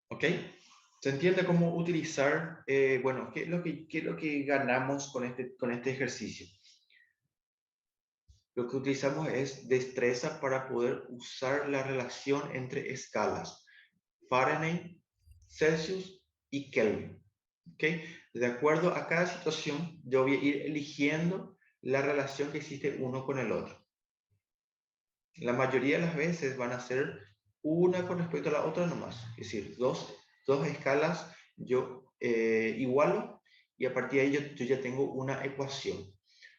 Speaker 1: ¿Ok? ¿Se entiende cómo utilizar, bueno, qué es lo que ganamos con este ejercicio? lo que utilizamos es destreza para poder usar la relación entre escalas. Fahrenheit, Celsius y Kelvin. ¿Okay? De acuerdo a cada situación, yo voy a ir eligiendo la relación que existe uno con el otro. La mayoría de las veces van a ser una con respecto a la otra nomás. Es decir, dos escalas yo igualo y a partir de ahí yo ya tengo una ecuación.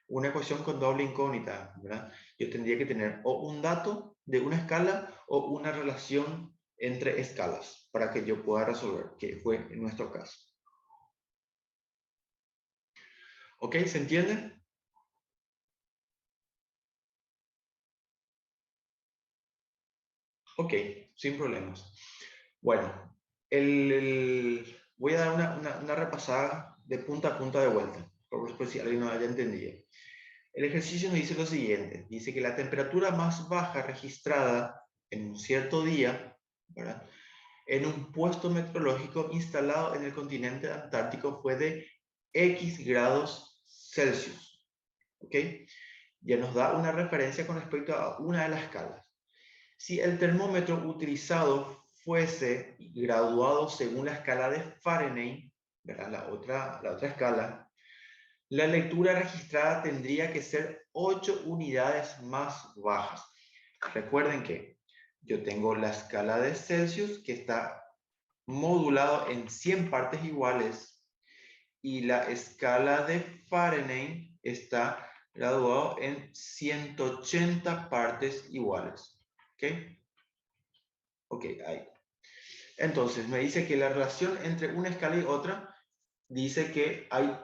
Speaker 1: Una ecuación con doble incógnita, ¿verdad? Yo tendría que tener o un dato de una escala o una relación entre escalas para que yo pueda resolver, que fue en nuestro caso. ¿Ok? ¿Se entiende? Ok, sin problemas. Bueno, voy a dar una repasada de punta a punta de vuelta, por si alguien no haya entendido. El ejercicio nos dice lo siguiente, dice que la temperatura más baja registrada en un cierto día, ¿verdad?, en un puesto meteorológico instalado en el continente antártico fue de X grados Celsius. ¿Ok? Ya nos da una referencia con respecto a una de las escalas. Si el termómetro utilizado fuese graduado según la escala de Fahrenheit, ¿verdad?, la otra escala, la lectura registrada tendría que ser 8 unidades más bajas. Recuerden que yo tengo la escala de Celsius que está modulado en 100 partes iguales y la escala de Fahrenheit está graduado en 180 partes iguales. ¿Ok? Ok, ahí. Entonces, me dice que la relación entre una escala y otra dice que hay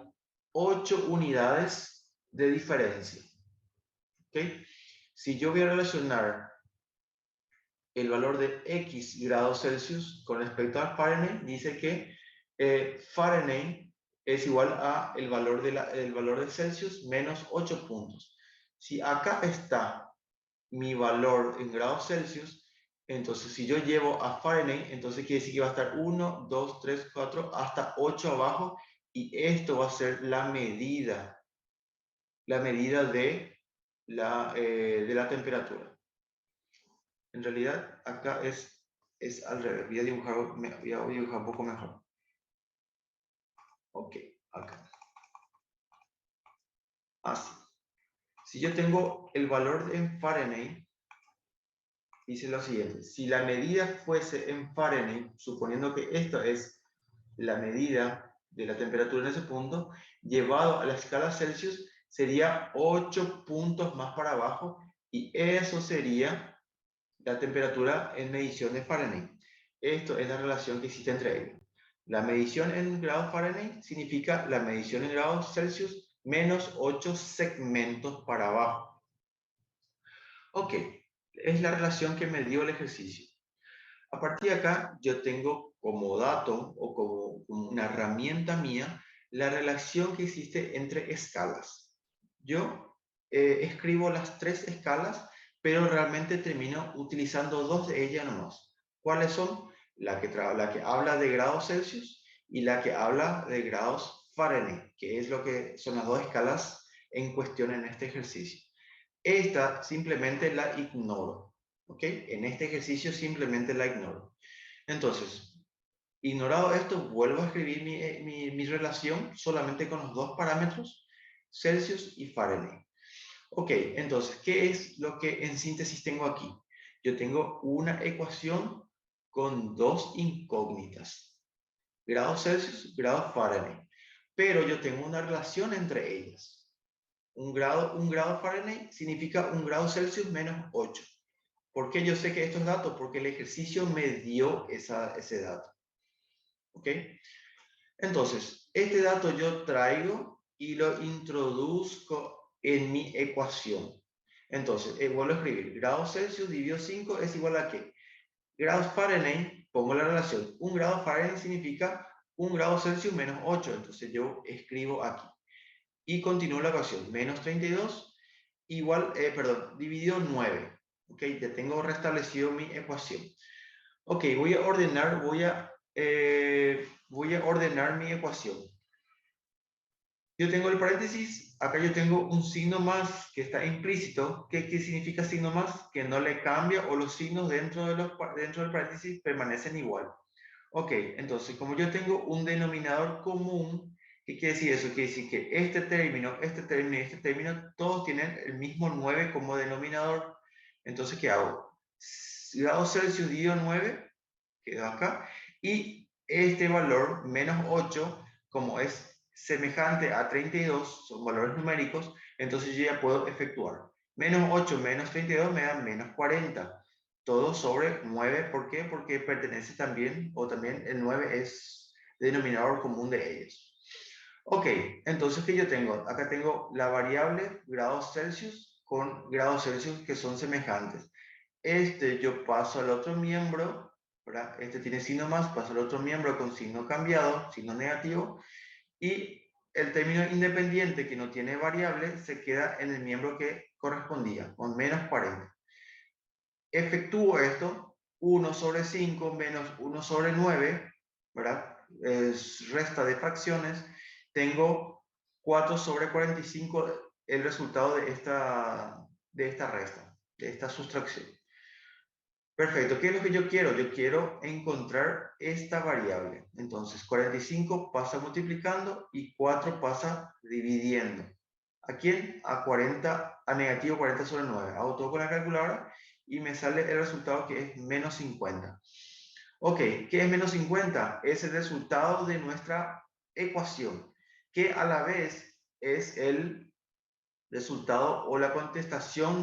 Speaker 1: 8 unidades de diferencia. ¿Ok? Si yo voy a relacionar el valor de X grados Celsius con respecto a Fahrenheit, dice que Fahrenheit es igual a el valor de Celsius menos 8 puntos. Si acá está mi valor en grados Celsius, entonces si yo llevo a Fahrenheit, entonces quiere decir que va a estar 1, 2, 3, 4, hasta 8 abajo, y esto va a ser la medida de la temperatura. En realidad, acá es al revés. Voy a dibujar un poco mejor. Ok, acá. Así. Si yo tengo el valor en Fahrenheit, dice lo siguiente. Si la medida fuese en Fahrenheit, suponiendo que esta es la medida de la temperatura en ese punto, llevado a la escala Celsius, sería 8 puntos más para abajo, y eso sería la temperatura en medición de Fahrenheit. Esto es la relación que existe entre ellos. La medición en grados Fahrenheit significa la medición en grados Celsius menos 8 segmentos para abajo. Ok, es la relación que me dio el ejercicio. A partir de acá, yo tengo como dato o como una herramienta mía la relación que existe entre escalas. Yo escribo las 3 escalas, pero realmente termino utilizando 2 de ellas nomás. ¿Cuáles son? La que habla de grados Celsius y la que habla de grados Fahrenheit, que es lo que son las 2 escalas en cuestión en este ejercicio. Esta simplemente la ignoro. ¿Ok? En este ejercicio simplemente la ignoro. Entonces, ignorado esto, vuelvo a escribir mi relación solamente con los 2 parámetros, Celsius y Fahrenheit. Ok, entonces, ¿qué es lo que en síntesis tengo aquí? Yo tengo una ecuación con 2 incógnitas, grados Celsius, grados Fahrenheit, pero yo tengo una relación entre ellas. Un grado Fahrenheit significa un grado Celsius menos 8. ¿Por qué yo sé que estos datos? Porque el ejercicio me dio ese dato. ¿Ok? Entonces, este dato yo traigo y lo introduzco en mi ecuación. Entonces, vuelvo a escribir. Grados Celsius dividido 5 es igual a ¿qué? Grados Fahrenheit, pongo la relación. Un grado Fahrenheit significa un grado Celsius menos 8. Entonces, yo escribo aquí. Y continúo la ecuación. Menos 32 dividido 9. Ok, ya tengo restablecido mi ecuación. Ok, voy a ordenar mi ecuación. yo tengo el paréntesis, acá yo tengo un signo más que está implícito. ¿Qué significa signo más? Que no le cambia o los signos dentro del paréntesis permanecen igual. Ok, entonces como yo tengo un denominador común, ¿qué quiere decir eso? Quiere decir que este término y este término, todos tienen el mismo 9 como denominador. Entonces, ¿qué hago? Grado Celsius dividido 9, quedó acá, y este valor, menos 8, como es semejante a 32, son valores numéricos, entonces yo ya puedo efectuar. Menos 8 menos 32 me da menos 40. Todo sobre 9, ¿por qué? Porque pertenece también, o también el 9 es denominador común de ellos. Ok, entonces, ¿qué yo tengo? Acá tengo la variable grados Celsius con grados Celsius que son semejantes. Yo paso al otro miembro, ¿verdad? Este tiene signo más, paso al otro miembro con signo cambiado, signo negativo, y el término independiente que no tiene variable se queda en el miembro que correspondía, con menos 40. Efectúo esto, 1 sobre 5 menos 1 sobre 9, ¿verdad? Es resta de fracciones. Tengo 4 sobre 45, el resultado de esta resta, de esta sustracción. Perfecto, ¿qué es lo que yo quiero? Yo quiero encontrar esta variable. Entonces, 45 pasa multiplicando y 4 pasa dividiendo. ¿A quién? A 40, a negativo 40 sobre 9. Hago todo con la calculadora y me sale el resultado que es menos 50. Ok, ¿qué es menos 50? Es el resultado de nuestra ecuación, que a la vez es el resultado o la contestación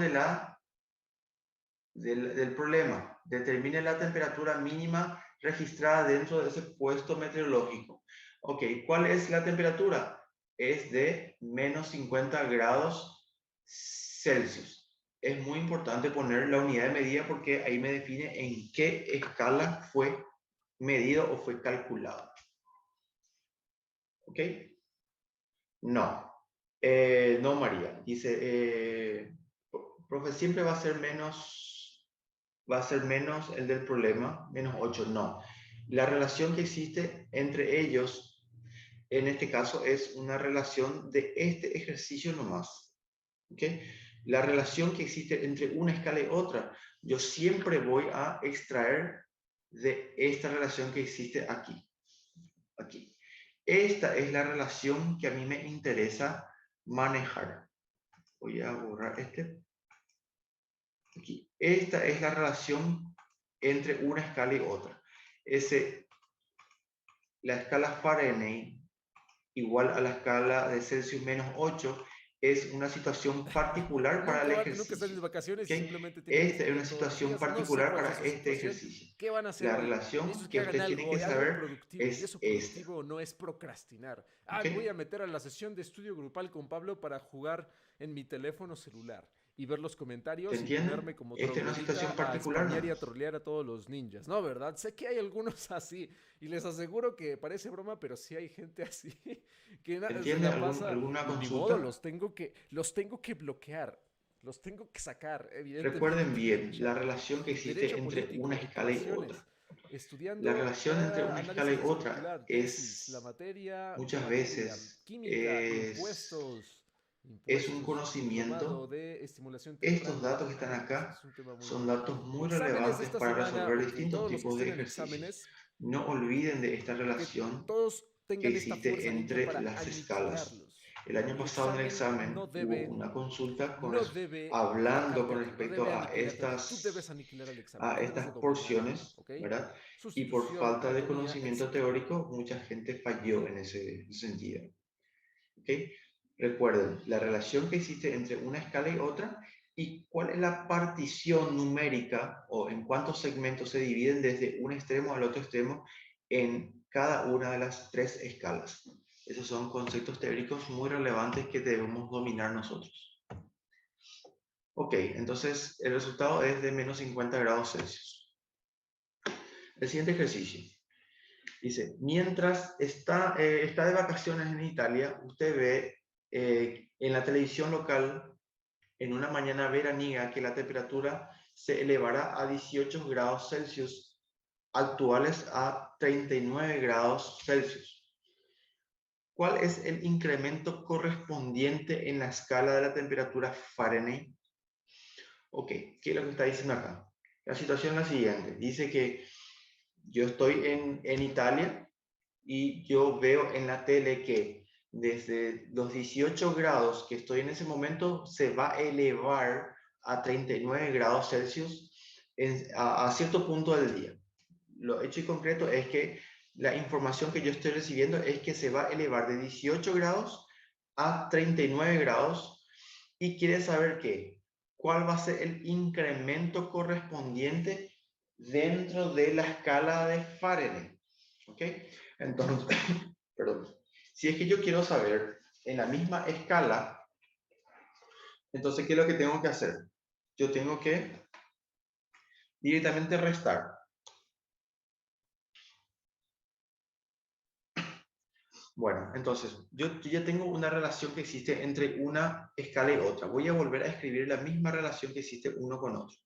Speaker 1: del problema. Determine la temperatura mínima registrada dentro de ese puesto meteorológico. Ok, ¿cuál es la temperatura? Es de menos 50 grados Celsius. Es muy importante poner la unidad de medida porque ahí me define en qué escala fue medido o fue calculado. ¿Ok? No. No, María. Dice, profe, siempre va a ser menos el del problema, menos 8, no. La relación que existe entre ellos, en este caso, es una relación de este ejercicio nomás. ¿Ok? La relación que existe entre una escala y otra, yo siempre voy a extraer de esta relación que existe aquí. Aquí. Esta es la relación que a mí me interesa manejar. Voy a borrar este. Aquí. Esta es la relación entre una escala y otra. La escala Fahrenheit igual a la escala de Celsius menos 8 es una situación particular para el
Speaker 3: Nunca están en
Speaker 1: ejercicio.
Speaker 3: vacaciones y
Speaker 1: ¿Okay?
Speaker 3: simplemente tienen que
Speaker 1: Esta es
Speaker 3: estudiar
Speaker 1: una
Speaker 3: todos los
Speaker 1: situación
Speaker 3: días. No sé
Speaker 1: particular
Speaker 3: cuál sea
Speaker 1: para
Speaker 3: su
Speaker 1: este
Speaker 3: situación.
Speaker 1: ejercicio.
Speaker 3: ¿Qué van a hacer
Speaker 1: La
Speaker 3: hoy?
Speaker 1: relación
Speaker 3: Necesito que
Speaker 1: que
Speaker 3: hagan
Speaker 1: usted tiene
Speaker 3: algo,
Speaker 1: que
Speaker 3: algo
Speaker 1: saber
Speaker 3: productivo. Y
Speaker 1: es
Speaker 3: eso
Speaker 1: esta.
Speaker 3: productivo no es procrastinar. Ah, me voy a
Speaker 1: ¿Okay?
Speaker 3: meter a la sesión de estudio grupal con Pablo para jugar en mi teléfono celular y ver los
Speaker 1: ¿Se
Speaker 3: comentarios y
Speaker 1: entiende?
Speaker 3: ponerme como
Speaker 1: Esta es una situación
Speaker 3: troglodita a
Speaker 1: particular
Speaker 3: spamear
Speaker 1: nada
Speaker 3: y a
Speaker 1: más.
Speaker 3: trolear a todos los ninjas. No, ¿verdad? Sé que hay algunos así y les aseguro que parece broma, pero sí hay gente así que
Speaker 1: ¿Se
Speaker 3: se
Speaker 1: entiende
Speaker 3: la pasa
Speaker 1: alguna
Speaker 3: y ni modo,
Speaker 1: consulta?
Speaker 3: los tengo que bloquear. Los tengo que sacar,
Speaker 1: Recuerden
Speaker 3: evidentemente, del
Speaker 1: bien la
Speaker 3: chat.
Speaker 1: relación que existe
Speaker 3: Derecho
Speaker 1: entre una
Speaker 3: político,
Speaker 1: escala y otra.
Speaker 3: ecuaciones.
Speaker 1: La
Speaker 3: Estudiando
Speaker 1: relación entre una escala
Speaker 3: análisis
Speaker 1: y otra
Speaker 3: estructural, tesis, la
Speaker 1: es
Speaker 3: materia, ¿qué
Speaker 1: muchas
Speaker 3: materia?
Speaker 1: veces
Speaker 3: Química, impuestos.
Speaker 1: es un
Speaker 3: Impuestos, diplomado
Speaker 1: conocimiento.
Speaker 3: de estimulación
Speaker 1: Estos
Speaker 3: temprana.
Speaker 1: datos que están
Speaker 3: Ese
Speaker 1: acá
Speaker 3: es un tema muy
Speaker 1: son
Speaker 3: bueno.
Speaker 1: datos muy
Speaker 3: Exámenes de
Speaker 1: relevantes
Speaker 3: esta
Speaker 1: para
Speaker 3: semana,
Speaker 1: resolver
Speaker 3: ok,
Speaker 1: distintos
Speaker 3: todos los que
Speaker 1: tipos de
Speaker 3: estén en
Speaker 1: ejercicios.
Speaker 3: exámenes,
Speaker 1: No olviden de esta
Speaker 3: que
Speaker 1: relación
Speaker 3: todos
Speaker 1: que
Speaker 3: tengan esta
Speaker 1: existe
Speaker 3: fuerza ninja
Speaker 1: entre
Speaker 3: para
Speaker 1: las escalas.
Speaker 3: aniquilarlos.
Speaker 1: El año
Speaker 3: El
Speaker 1: pasado en el
Speaker 3: examen no
Speaker 1: examen hubo
Speaker 3: debe
Speaker 1: una consulta
Speaker 3: no debe
Speaker 1: hablando
Speaker 3: atacarte
Speaker 1: con
Speaker 3: a ti, no
Speaker 1: respecto
Speaker 3: debe aniquilarte a ti. Tú debes aniquilar al examen,
Speaker 1: a
Speaker 3: tú debes de
Speaker 1: estas
Speaker 3: dominarlo,
Speaker 1: porciones,
Speaker 3: ¿ok?
Speaker 1: ¿verdad? Y por
Speaker 3: Sustitución,
Speaker 1: falta de
Speaker 3: anatomía,
Speaker 1: conocimiento
Speaker 3: etcétera.
Speaker 1: teórico, mucha gente falló en ese sentido. ¿Ok? Recuerden la relación que existe entre una escala y otra y cuál es la partición numérica o en cuántos segmentos se dividen desde un extremo al otro extremo en cada una de las tres escalas. Esos son conceptos teóricos muy relevantes que debemos dominar nosotros. Ok, entonces el resultado es de menos 50 grados Celsius. El siguiente ejercicio. Dice, mientras está de vacaciones en Italia, usted ve en la televisión local, en una mañana veraniega, que la temperatura se elevará a 18 grados Celsius, actuales a 39 grados Celsius. ¿Cuál es el incremento correspondiente en la escala de la temperatura Fahrenheit? Ok, ¿qué es lo que está diciendo acá? La situación es la siguiente. Dice que yo estoy en Italia y yo veo en la tele que desde los 18 grados que estoy en ese momento se va a elevar a 39 grados Celsius a cierto punto del día. Lo hecho y concreto es que la información que yo estoy recibiendo es que se va a elevar de 18 grados a 39 grados y quiere saber cuál va a ser el incremento correspondiente dentro de la escala de Fahrenheit. ¿Ok? Entonces, perdón, si es que yo quiero saber en la misma escala, entonces, ¿qué es lo que tengo que hacer? Yo tengo que directamente restar. Bueno, entonces, yo ya tengo una relación que existe entre una escala y otra. Voy a volver a escribir la misma relación que existe uno con otro.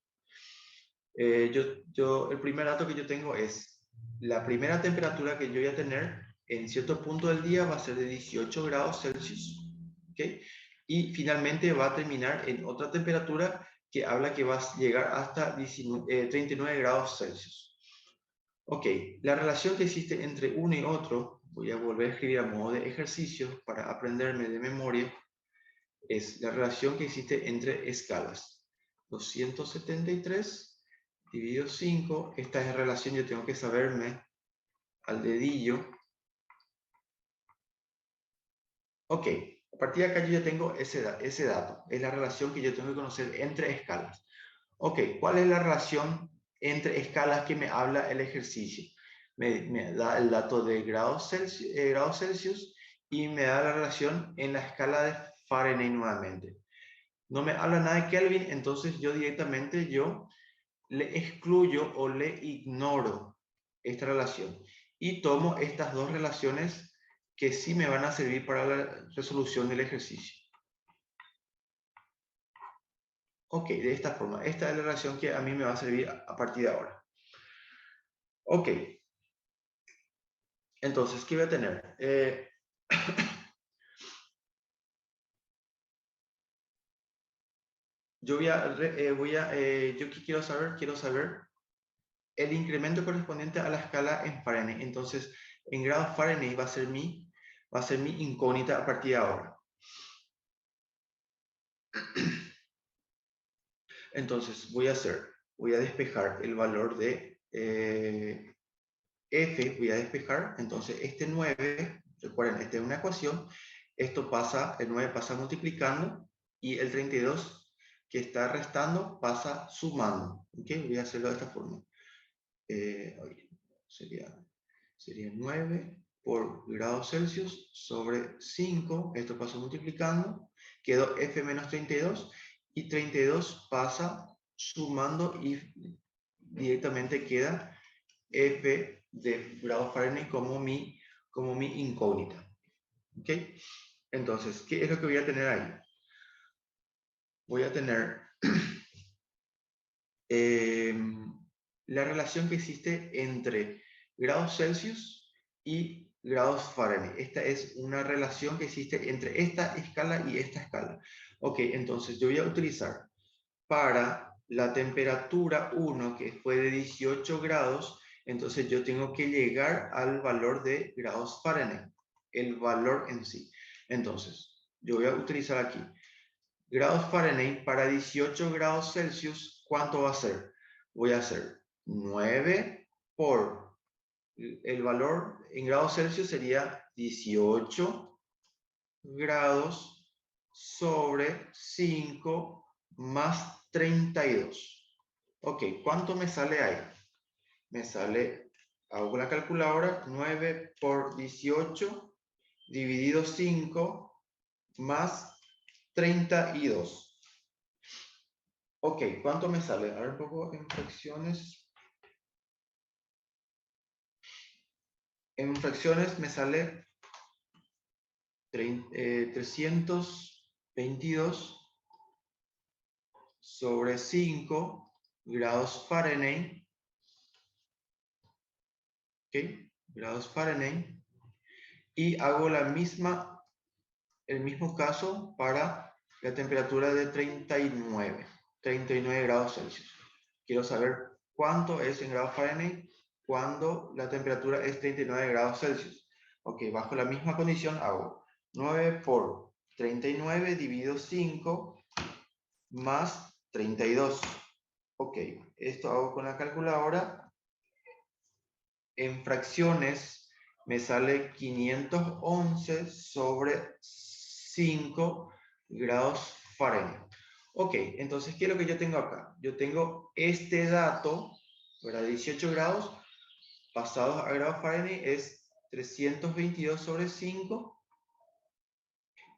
Speaker 1: El primer dato que yo tengo es la primera temperatura que yo voy a tener en cierto punto del día va a ser de 18 grados Celsius. ¿Okay? Y finalmente va a terminar en otra temperatura que habla que va a llegar hasta 39 grados Celsius. Ok, la relación que existe entre uno y otro, voy a volver a escribir a modo de ejercicio para aprenderme de memoria, es la relación que existe entre escalas. 273 dividido 5, esta es la relación, yo tengo que saberme al dedillo. Ok, a partir de acá yo ya tengo ese dato, es la relación que yo tengo que conocer entre escalas. Ok, ¿cuál es la relación entre escalas que me habla el ejercicio? Me da el dato de grados Celsius y me da la relación en la escala de Fahrenheit nuevamente. No me habla nada de Kelvin, entonces yo directamente le excluyo o le ignoro esta relación y tomo estas dos relaciones que sí me van a servir para la resolución del ejercicio. Ok, de esta forma. Esta es la relación que a mí me va a servir a partir de ahora. Ok. Entonces, ¿qué voy a tener? Yo ¿qué quiero saber el incremento correspondiente a la escala en Fahrenheit. Entonces, en grados Fahrenheit va a ser mi incógnita a partir de ahora. Entonces, voy a despejar el valor de F, voy a despejar, entonces este 9, recuerden, esta es una ecuación, el 9 pasa multiplicando y el 32 que está restando pasa sumando. ¿Ok? Voy a hacerlo de esta forma. Sería 9 por grados Celsius sobre 5, esto pasa multiplicando, quedó F menos 32 y 32 pasa sumando y directamente queda F de grados Fahrenheit como mi incógnita. ¿Ok? Entonces, ¿qué es lo que voy a tener ahí? Voy a tener la relación que existe entre grados Celsius y grados Fahrenheit. Esta es una relación que existe entre esta escala y esta escala. Ok, entonces yo voy a utilizar para la temperatura 1, que fue de 18 grados, entonces yo tengo que llegar al valor de grados Fahrenheit, el valor en sí. Entonces, yo voy a utilizar aquí grados Fahrenheit para 18 grados Celsius, ¿cuánto va a ser? Voy a hacer 9 por el valor en grados Celsius sería 18 grados sobre 5 más 32. Ok, ¿cuánto me sale ahí? Me sale, hago la calculadora, 9 por 18 dividido 5 más 32. Ok, ¿cuánto me sale? A ver un poco en fracciones. En fracciones me sale 322 sobre 5 grados Fahrenheit. ¿Ok? Grados Fahrenheit. Y hago el mismo caso para la temperatura de 39 grados Celsius. Quiero saber cuánto es en grados Fahrenheit cuando la temperatura es 39 grados Celsius. Ok, bajo la misma condición hago 9 por 39 dividido 5 más 32. Ok, esto hago con la calculadora. En fracciones me sale 511 sobre 5 grados Fahrenheit. Ok, entonces, ¿qué es lo que yo tengo acá? Yo tengo este dato, ¿verdad? 18 grados pasados a grados Fahrenheit es 322 sobre 5.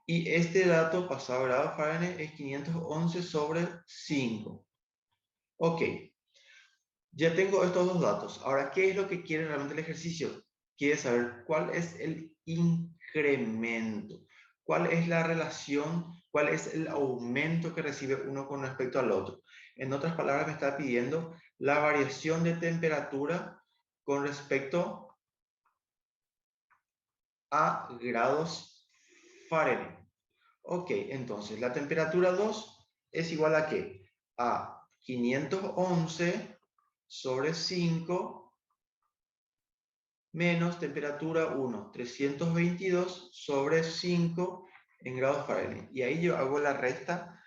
Speaker 1: Y este dato pasado a grados Fahrenheit es 511 sobre 5. Ok, ya tengo estos dos datos. Ahora, ¿qué es lo que quiere realmente el ejercicio? Quiere saber cuál es el incremento, cuál es la relación, cuál es el aumento que recibe uno con respecto al otro. En otras palabras, me está pidiendo la variación de temperatura con respecto a grados Fahrenheit. Ok, entonces la temperatura 2 es igual a ¿qué? A 511 sobre 5 menos temperatura 1, 322 sobre 5 en grados Fahrenheit. Y ahí yo hago la resta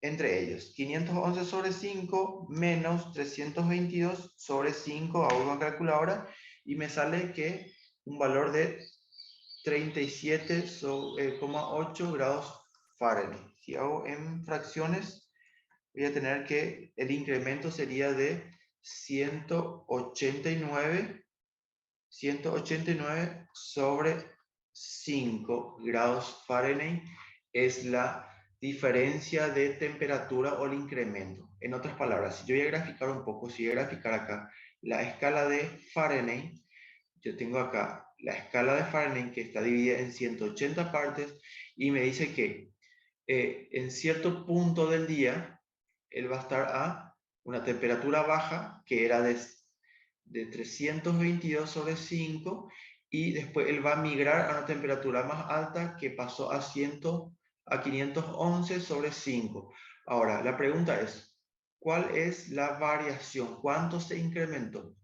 Speaker 1: entre ellos. 511 sobre 5 menos 322 sobre 5, hago una calculadora y me sale que un valor de 37,8 grados Fahrenheit. Si hago en fracciones, voy a tener que el incremento sería de 189 sobre 5 grados Fahrenheit es la diferencia de temperatura o el incremento. En otras palabras, si yo voy a graficar un poco, si voy a graficar acá la escala de Fahrenheit, yo tengo acá la escala de Fahrenheit que está dividida en 180 partes y me dice que en cierto punto del día él va a estar a una temperatura baja que era de 322 sobre 5 y después él va a migrar a una temperatura más alta que pasó a 511 sobre 5. Ahora, la pregunta es, ¿cuál es la variación? ¿Cuánto se incrementó?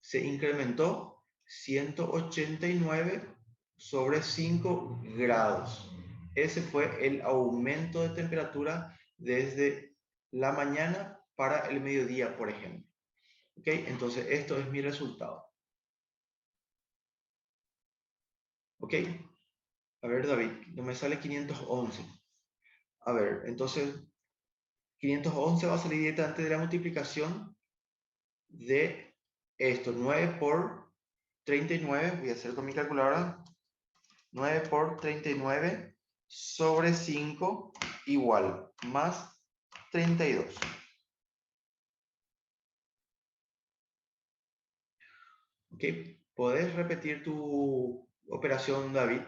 Speaker 1: Se incrementó 189 sobre 5 grados. Ese fue el aumento de temperatura desde la mañana para el mediodía, por ejemplo. ¿Ok? Entonces, esto es mi resultado. ¿Ok? A ver, David, no me sale 511. A ver, entonces, 511 va a salir directamente de la multiplicación de esto. 9 por 39, voy a hacer con mi calculadora. 9 por 39 sobre 5 igual, más 32. ¿Ok? ¿Podés repetir tu operación, David?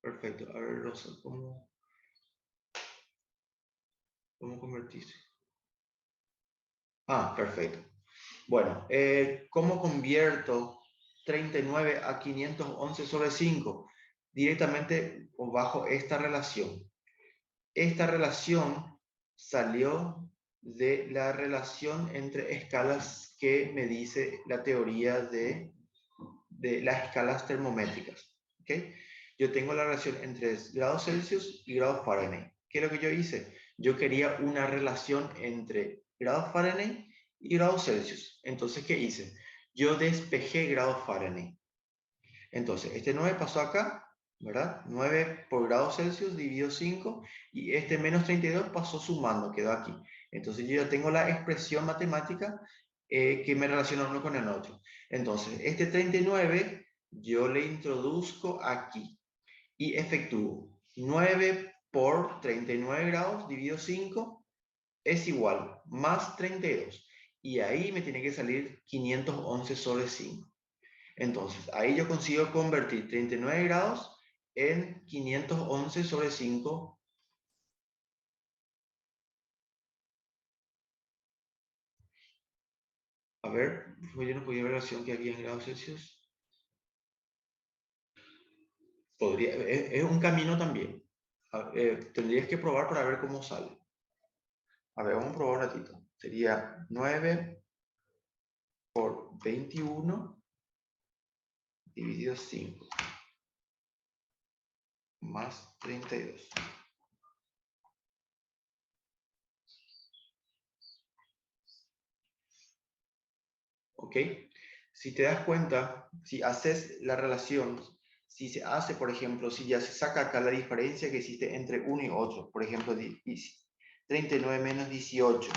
Speaker 1: Perfecto. A ver, Rosa, ¿cómo convertirse? Ah, perfecto. Bueno, ¿cómo convierto 39 a 511 sobre 5? Directamente bajo esta relación. Esta relación salió de la relación entre escalas que me dice la teoría de las escalas termométricas. ¿Okay? Yo tengo la relación entre grados Celsius y grados Fahrenheit. ¿Qué es lo que yo hice? Yo quería una relación entre grados Fahrenheit y grados Celsius. Entonces, ¿qué hice? Yo despejé grados Fahrenheit. Entonces, este 9 pasó acá, ¿verdad? 9 por grados Celsius dividido 5 y este menos 32 pasó sumando, quedó aquí. Entonces yo ya tengo la expresión matemática que me relaciona uno con el otro. Entonces, este 39 yo le introduzco aquí y efectúo 9 por 39 grados dividido 5 es igual, más 32. Y ahí me tiene que salir 511 sobre 5. Entonces, ahí yo consigo convertir 39 grados en 511 sobre 5 A ver, yo no podía ver la relación que había en grados Celsius. Podría, es un camino también. Tendrías que probar para ver cómo sale. A ver, vamos a probar un ratito. Sería 9 por 21 dividido 5 más 32. ¿Ok? Si te das cuenta, si haces la relación, si se hace, por ejemplo, si ya se saca acá la diferencia que existe entre uno y otro, por ejemplo, 39 menos 18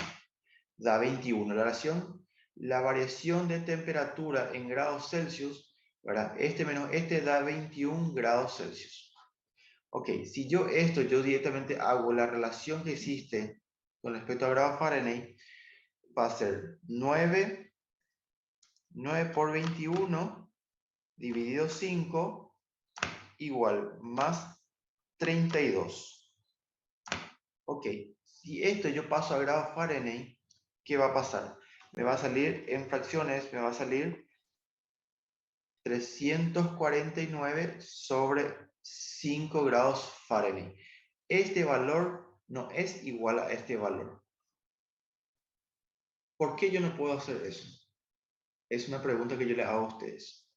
Speaker 1: da 21. La variación de temperatura en grados Celsius, ¿verdad? Este menos este da 21 grados Celsius. Ok, si yo directamente hago la relación que existe con respecto a grados Fahrenheit, va a ser 9 por 21 dividido 5 igual más 32. Ok, si esto yo paso a grados Fahrenheit, ¿qué va a pasar? Me va a salir en fracciones, me va a salir 349 sobre 5 grados Fahrenheit. Este valor no es igual a este valor. ¿Por qué yo no puedo hacer eso? Es una pregunta que yo le hago a ustedes.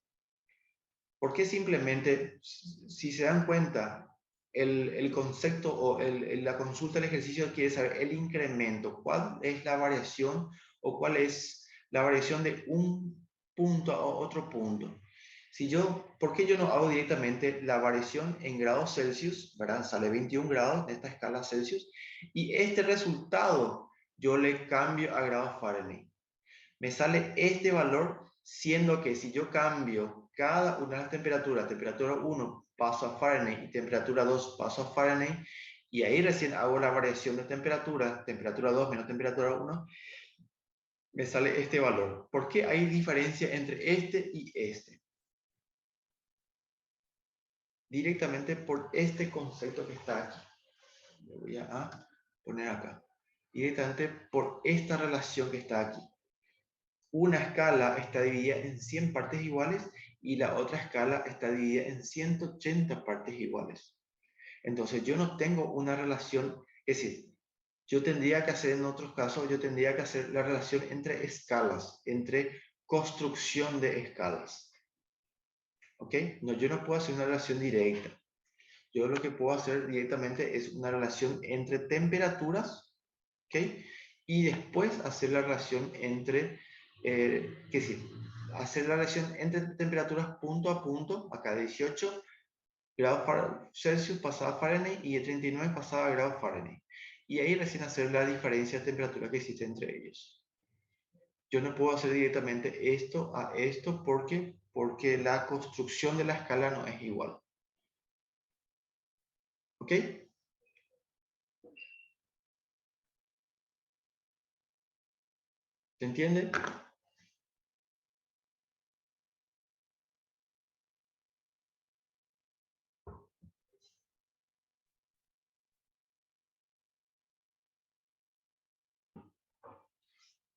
Speaker 1: ¿Por qué simplemente, si se dan cuenta, el concepto o la consulta del ejercicio quiere saber el incremento? ¿Cuál es la variación o cuál es la variación de un punto a otro punto? ¿Por qué yo no hago directamente la variación en grados Celsius, ¿verdad? Sale 21 grados de esta escala Celsius, y este resultado yo le cambio a grados Fahrenheit. Me sale este valor, siendo que si yo cambio cada una de las temperaturas, temperatura 1 paso a Fahrenheit y temperatura 2 paso a Fahrenheit, y ahí recién hago la variación de temperatura, temperatura 2 menos temperatura 1, me sale este valor. ¿Por qué hay diferencia entre este y este? Directamente por este concepto que está aquí. Lo voy a poner acá. Directamente por esta relación que está aquí. Una escala está dividida en 100 partes iguales y la otra escala está dividida en 180 partes iguales. Entonces yo no tengo una relación, es decir, yo tendría que hacer en otros casos, yo tendría que hacer la relación entre escalas, entre construcción de escalas. ¿Ok? No, yo no puedo hacer una relación directa. Yo lo que puedo hacer directamente es una relación entre temperaturas, ¿ok? Y después hacer la relación entre, ¿qué decir? Hacer la relación entre temperaturas punto a punto, acá 18 grados Celsius pasada a Fahrenheit y 39 pasada a grados Fahrenheit. Y ahí recién hacer la diferencia de temperatura que existe entre ellos. Yo no puedo hacer directamente esto a esto porque la construcción de la escala no es igual. ¿Ok? ¿Se entiende?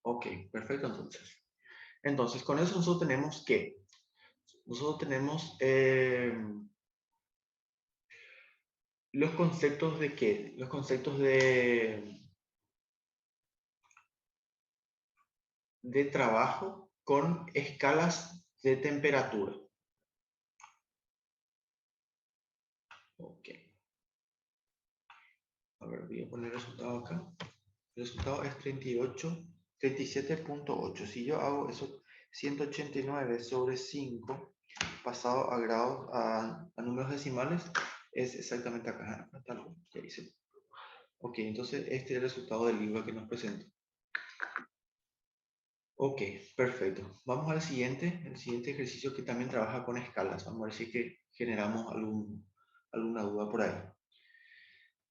Speaker 1: Ok, perfecto entonces. Entonces, con eso nosotros tenemos que, nosotros tenemos los conceptos de qué, los conceptos de trabajo con escalas de temperatura. Ok. A ver, voy a poner el resultado acá. El resultado es 37.8. Si yo hago eso, 189 sobre 5 pasado a grados, a números decimales, es exactamente acá. Ya hice. Ok, entonces este es el resultado del libro que nos presenta. Ok, perfecto. Vamos al siguiente, el siguiente ejercicio que también trabaja con escalas. Vamos a ver si es que generamos alguna duda por ahí.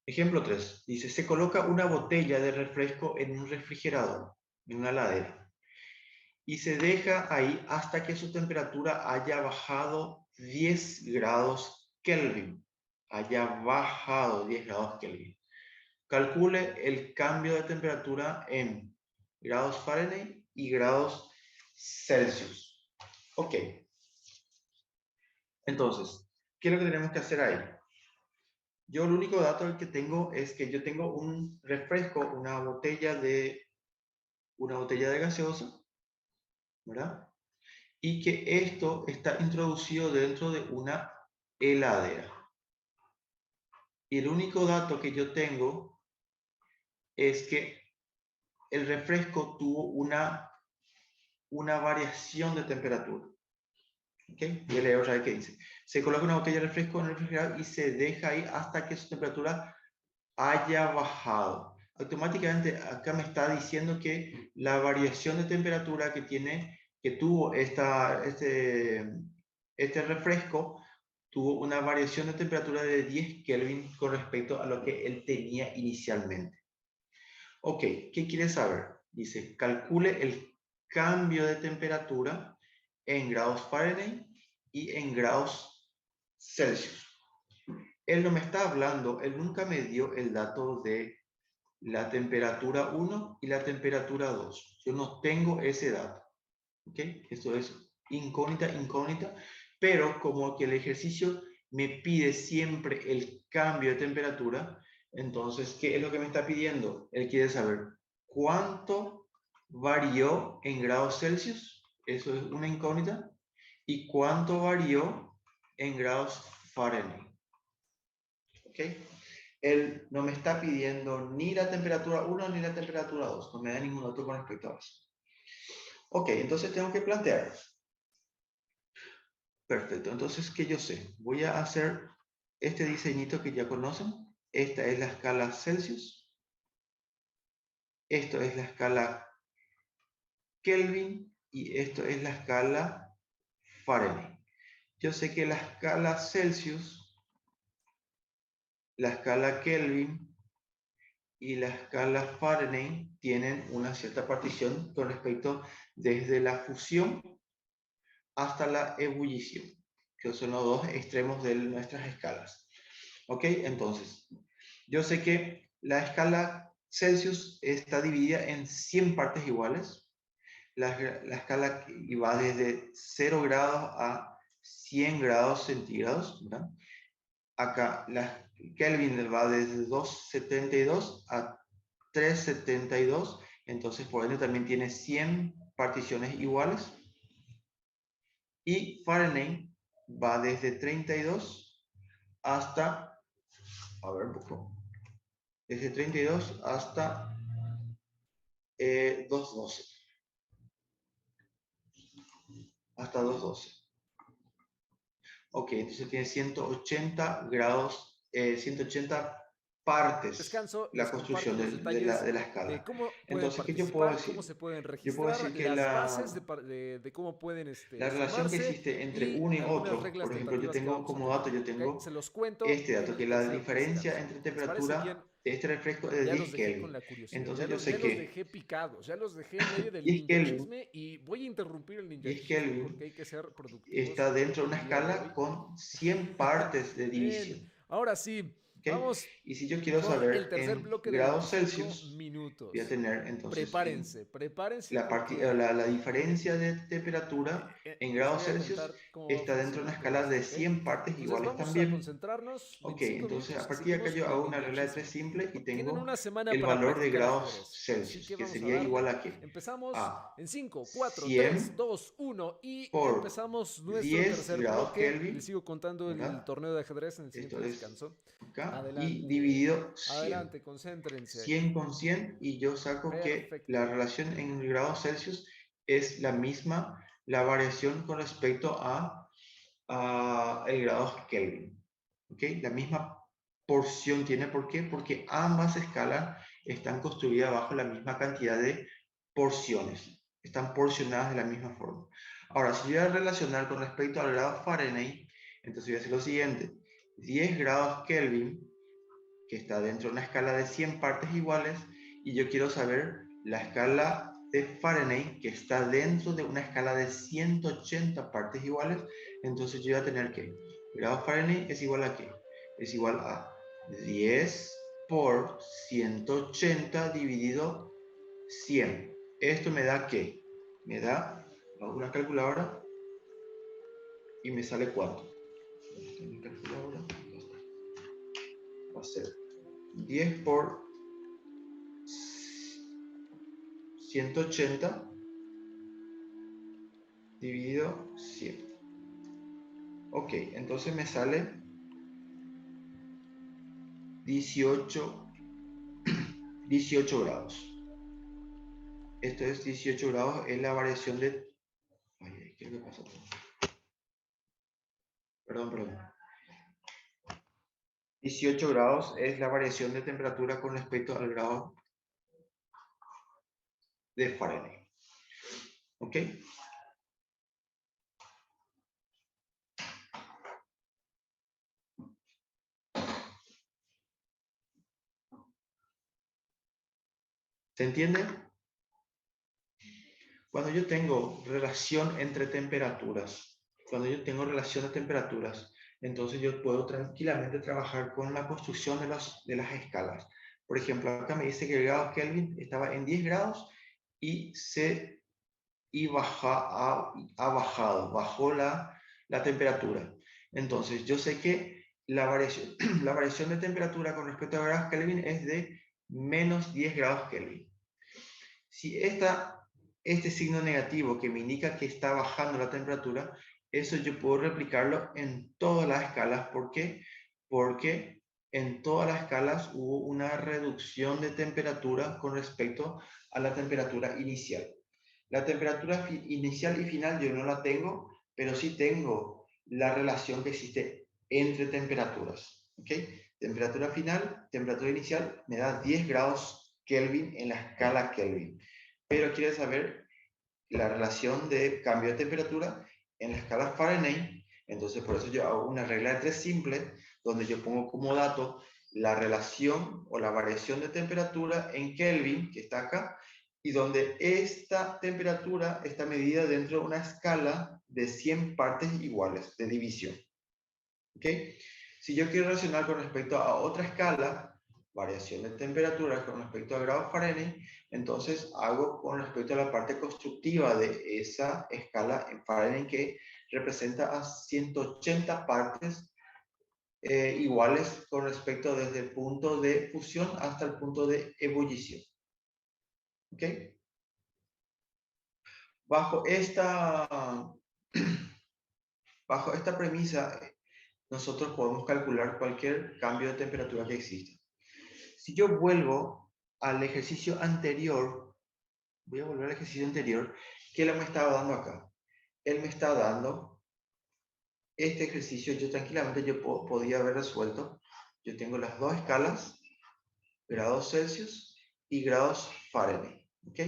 Speaker 1: Ejemplo 3. Dice, se coloca una botella de refresco en un refrigerador, en una heladera, y se deja ahí hasta que su temperatura haya bajado 10 grados Kelvin. Haya bajado 10 grados Kelvin. Calcule el cambio de temperatura en grados Fahrenheit y grados Celsius. Ok. Entonces, ¿qué es lo que tenemos que hacer ahí? Yo el único dato que tengo es que yo tengo un refresco, una botella de gaseosa, ¿verdad? Y que esto está introducido dentro de una heladera. Y el único dato que yo tengo es que el refresco tuvo una variación de temperatura. ¿Ok? Voy a leer otra vez qué dice. Se coloca una botella de refresco en el refrigerador y se deja ahí hasta que su temperatura haya bajado. Automáticamente acá me está diciendo que la variación de temperatura que tuvo este refresco tuvo una variación de temperatura de 10 Kelvin con respecto a lo que él tenía inicialmente. Ok, ¿qué quiere saber? Dice, calcule el cambio de temperatura en grados Fahrenheit y en grados Celsius. Él no me está hablando, él nunca me dio el dato de la temperatura 1 y la temperatura 2. Yo no tengo ese dato. ¿Ok? Esto es incógnita, pero como que el ejercicio me pide siempre el cambio de temperatura, entonces, ¿qué es lo que me está pidiendo? Él quiere saber cuánto varió en grados Celsius, eso es una incógnita, y cuánto varió en grados Fahrenheit. ¿Ok? Él no me está pidiendo ni la temperatura 1 ni la temperatura 2, no me da ningún dato con respecto a eso. Ok, entonces tengo que plantear. Perfecto, entonces, ¿qué yo sé? Voy a hacer este diseñito que ya conocen. Esta es la escala Celsius. Esto es la escala Kelvin y esto es la escala Fahrenheit. Yo sé que la escala Celsius, la escala Kelvin y la escala Fahrenheit tienen una cierta partición con respecto desde la fusión hasta la ebullición, que son los dos extremos de nuestras escalas. ¿Ok? Entonces, yo sé que la escala Celsius está dividida en 100 partes iguales. La escala va desde 0 grados a 100 grados centígrados, ¿verdad? Acá la Kelvin va desde 272 a 372, entonces por ende también tiene 100 particiones iguales. Y Fahrenheit va desde 32 hasta, a ver un poco, desde 32 hasta 212. Hasta 212. Ok, entonces tiene 180 grados, 180 partes
Speaker 3: Descanso,
Speaker 1: la
Speaker 3: les comparto
Speaker 1: construcción
Speaker 3: los detalles
Speaker 1: de la
Speaker 3: de
Speaker 1: escala.
Speaker 3: cómo pueden
Speaker 1: Entonces, ¿qué yo puedo
Speaker 3: participar, cómo
Speaker 1: decir?
Speaker 3: se pueden
Speaker 1: Yo puedo
Speaker 3: registrar,
Speaker 1: decir que
Speaker 3: las bases de cómo pueden
Speaker 1: la relación que
Speaker 3: sumarse
Speaker 1: existe entre
Speaker 3: y
Speaker 1: uno y
Speaker 3: algunas
Speaker 1: otro,
Speaker 3: reglas
Speaker 1: por ejemplo, yo
Speaker 3: tentativas que
Speaker 1: tengo
Speaker 3: vamos a
Speaker 1: como
Speaker 3: tener.
Speaker 1: dato, yo
Speaker 3: ¿Ok?
Speaker 1: tengo
Speaker 3: Se los cuento
Speaker 1: este dato,
Speaker 3: en
Speaker 1: que
Speaker 3: el
Speaker 1: la
Speaker 3: tercer
Speaker 1: diferencia
Speaker 3: descanso.
Speaker 1: entre
Speaker 3: ¿Les parece bien?
Speaker 1: temperatura de este refresco es de
Speaker 3: Ya los
Speaker 1: 10
Speaker 3: dejé con
Speaker 1: Kelvin.
Speaker 3: la curiosidad,
Speaker 1: Entonces yo
Speaker 3: ya
Speaker 1: sé
Speaker 3: los
Speaker 1: que
Speaker 3: dejé picados, ya los dejé en medio del
Speaker 1: 10
Speaker 3: ninja
Speaker 1: Kelvin,
Speaker 3: chisme y voy a interrumpir el ninja
Speaker 1: 10
Speaker 3: chisme porque
Speaker 1: Kelvin
Speaker 3: hay que ser productivos
Speaker 1: está dentro de una
Speaker 3: el día de
Speaker 1: escala
Speaker 3: hoy.
Speaker 1: con 100 partes de
Speaker 3: Bien,
Speaker 1: división.
Speaker 3: ahora sí,
Speaker 1: ¿Okay?
Speaker 3: vamos
Speaker 1: Y si yo quiero
Speaker 3: con el
Speaker 1: saber
Speaker 3: tercer
Speaker 1: en
Speaker 3: bloque de
Speaker 1: grados
Speaker 3: 25
Speaker 1: Celsius, voy a
Speaker 3: minutos.
Speaker 1: tener entonces
Speaker 3: Prepárense porque
Speaker 1: la diferencia de temperatura en
Speaker 3: les
Speaker 1: grados
Speaker 3: voy a
Speaker 1: Celsius
Speaker 3: contar cómo va a
Speaker 1: está dentro de una
Speaker 3: funcionar todo
Speaker 1: escala
Speaker 3: esto,
Speaker 1: de
Speaker 3: ¿ok?
Speaker 1: 100 partes
Speaker 3: Entonces
Speaker 1: iguales
Speaker 3: vamos a
Speaker 1: también.
Speaker 3: concentrarnos
Speaker 1: Ok,
Speaker 3: 25
Speaker 1: entonces
Speaker 3: minutos
Speaker 1: a
Speaker 3: y
Speaker 1: partir de acá
Speaker 3: seguimos
Speaker 1: yo
Speaker 3: con el
Speaker 1: hago una
Speaker 3: ninja
Speaker 1: regla de tres
Speaker 3: chisme.
Speaker 1: simple y
Speaker 3: Tienen
Speaker 1: tengo
Speaker 3: una semana
Speaker 1: el
Speaker 3: para
Speaker 1: valor de
Speaker 3: practicar
Speaker 1: grados
Speaker 3: ajedrez, así
Speaker 1: Celsius,
Speaker 3: que
Speaker 1: que
Speaker 3: vamos a
Speaker 1: sería
Speaker 3: darle.
Speaker 1: igual a ¿qué?
Speaker 3: Empezamos
Speaker 1: A
Speaker 3: en 5, 4, 3,
Speaker 1: 100
Speaker 3: 2, 1 y
Speaker 1: por
Speaker 3: empezamos nuestro
Speaker 1: 10
Speaker 3: tercer
Speaker 1: grados
Speaker 3: bloque. Les
Speaker 1: Kelvin,
Speaker 3: sigo contando el
Speaker 1: ¿verdad?
Speaker 3: torneo de ajedrez en el
Speaker 1: Esto
Speaker 3: siguiente
Speaker 1: es
Speaker 3: descanso.
Speaker 1: acá, y
Speaker 3: Adelante,
Speaker 1: dividido 100.
Speaker 3: adelante, concéntrense.
Speaker 1: 100 con 100 y yo saco que la
Speaker 3: Perfecto.
Speaker 1: relación en grados Celsius es la misma, la variación con respecto a el grado Kelvin. ¿Ok? La misma porción tiene, ¿por qué? Porque ambas escalas están construidas bajo la misma cantidad de porciones, están porcionadas de la misma forma. Ahora, si yo voy a relacionar con respecto al grado Fahrenheit, entonces voy a hacer lo siguiente: 10 grados Kelvin, que está dentro de una escala de 100 partes iguales, y yo quiero saber la escala de Fahrenheit, que está dentro de una escala de 180 partes iguales, entonces yo voy a tener que grado Fahrenheit es igual a ¿qué? Es igual a 10 por 180 dividido 100. Esto me da ¿qué? Me da Hago una calculadora y me sale cuánto. Mi calculadora va a ser 10 por 180 dividido 100. Ok, entonces me sale 18 grados. Esto es 18 grados, es la variación de... Ay, ¿qué es lo que pasa? Perdón. 18 grados es la variación de temperatura con respecto al grado de Fahrenheit. ¿Ok? ¿Se entiende? Cuando yo tengo relación entre temperaturas, entonces yo puedo tranquilamente trabajar con la construcción de las escalas. Por ejemplo, acá me dice que el grado Kelvin estaba en 10 grados y bajó la temperatura. Entonces, yo sé que la variación de temperatura con respecto a grados Kelvin es de menos 10 grados Kelvin. Si este signo negativo que me indica que está bajando la temperatura, eso yo puedo replicarlo en todas las escalas. ¿Por qué? Porque en todas las escalas hubo una reducción de temperatura con respecto a la temperatura inicial. La temperatura inicial y final yo no la tengo, pero sí tengo la relación que existe entre temperaturas. ¿Ok? Temperatura final, temperatura inicial me da 10 grados Kelvin en la escala Kelvin. Pero quiere saber la relación de cambio de temperatura en la escala Fahrenheit. Entonces por eso yo hago una regla de 3 simple, donde yo pongo como dato la relación o la variación de temperatura en Kelvin, que está acá, y donde esta temperatura está medida dentro de una escala de 100 partes iguales de división. ¿Ok? Si yo quiero relacionar con respecto a otra escala, variación de temperatura con respecto a grados Fahrenheit, entonces hago con respecto a la parte constructiva de esa escala en Fahrenheit que representa a 180 partes iguales con respecto desde el punto de fusión hasta el punto de ebullición. ¿Ok? Bajo esta premisa, nosotros podemos calcular cualquier cambio de temperatura que exista. Si yo vuelvo al ejercicio anterior, ¿qué él me estaba dando acá? Él me está dando este ejercicio, yo tranquilamente podía haber resuelto. Yo tengo las dos escalas, grados Celsius y grados Fahrenheit. ¿Ok?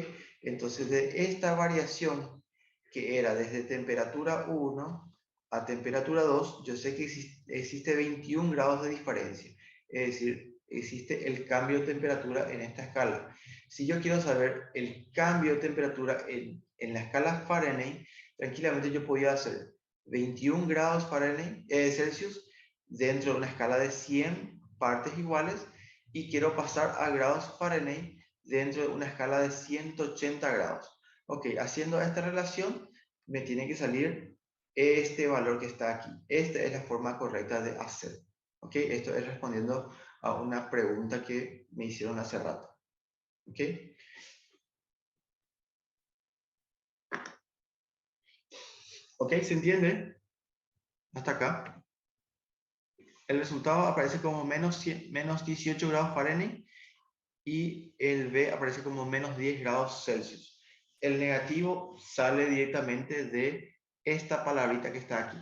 Speaker 1: Entonces, de esta variación que era desde temperatura 1 a temperatura 2, yo sé que existe 21 grados de diferencia. Es decir, existe el cambio de temperatura en esta escala. Si yo quiero saber el cambio de temperatura en la escala Fahrenheit, tranquilamente yo podía hacer 21 grados Celsius dentro de una escala de 100 partes iguales, y quiero pasar a grados Fahrenheit dentro de una escala de 180 grados. Ok, haciendo esta relación me tiene que salir este valor que está aquí. Esta es la forma correcta de hacer. Ok, esto es respondiendo a una pregunta que me hicieron hace rato. Ok. Ok, ¿se entiende? Hasta acá. El resultado aparece como menos 18 grados Fahrenheit y el B aparece como menos 10 grados Celsius. El negativo sale directamente de esta palabrita que está aquí.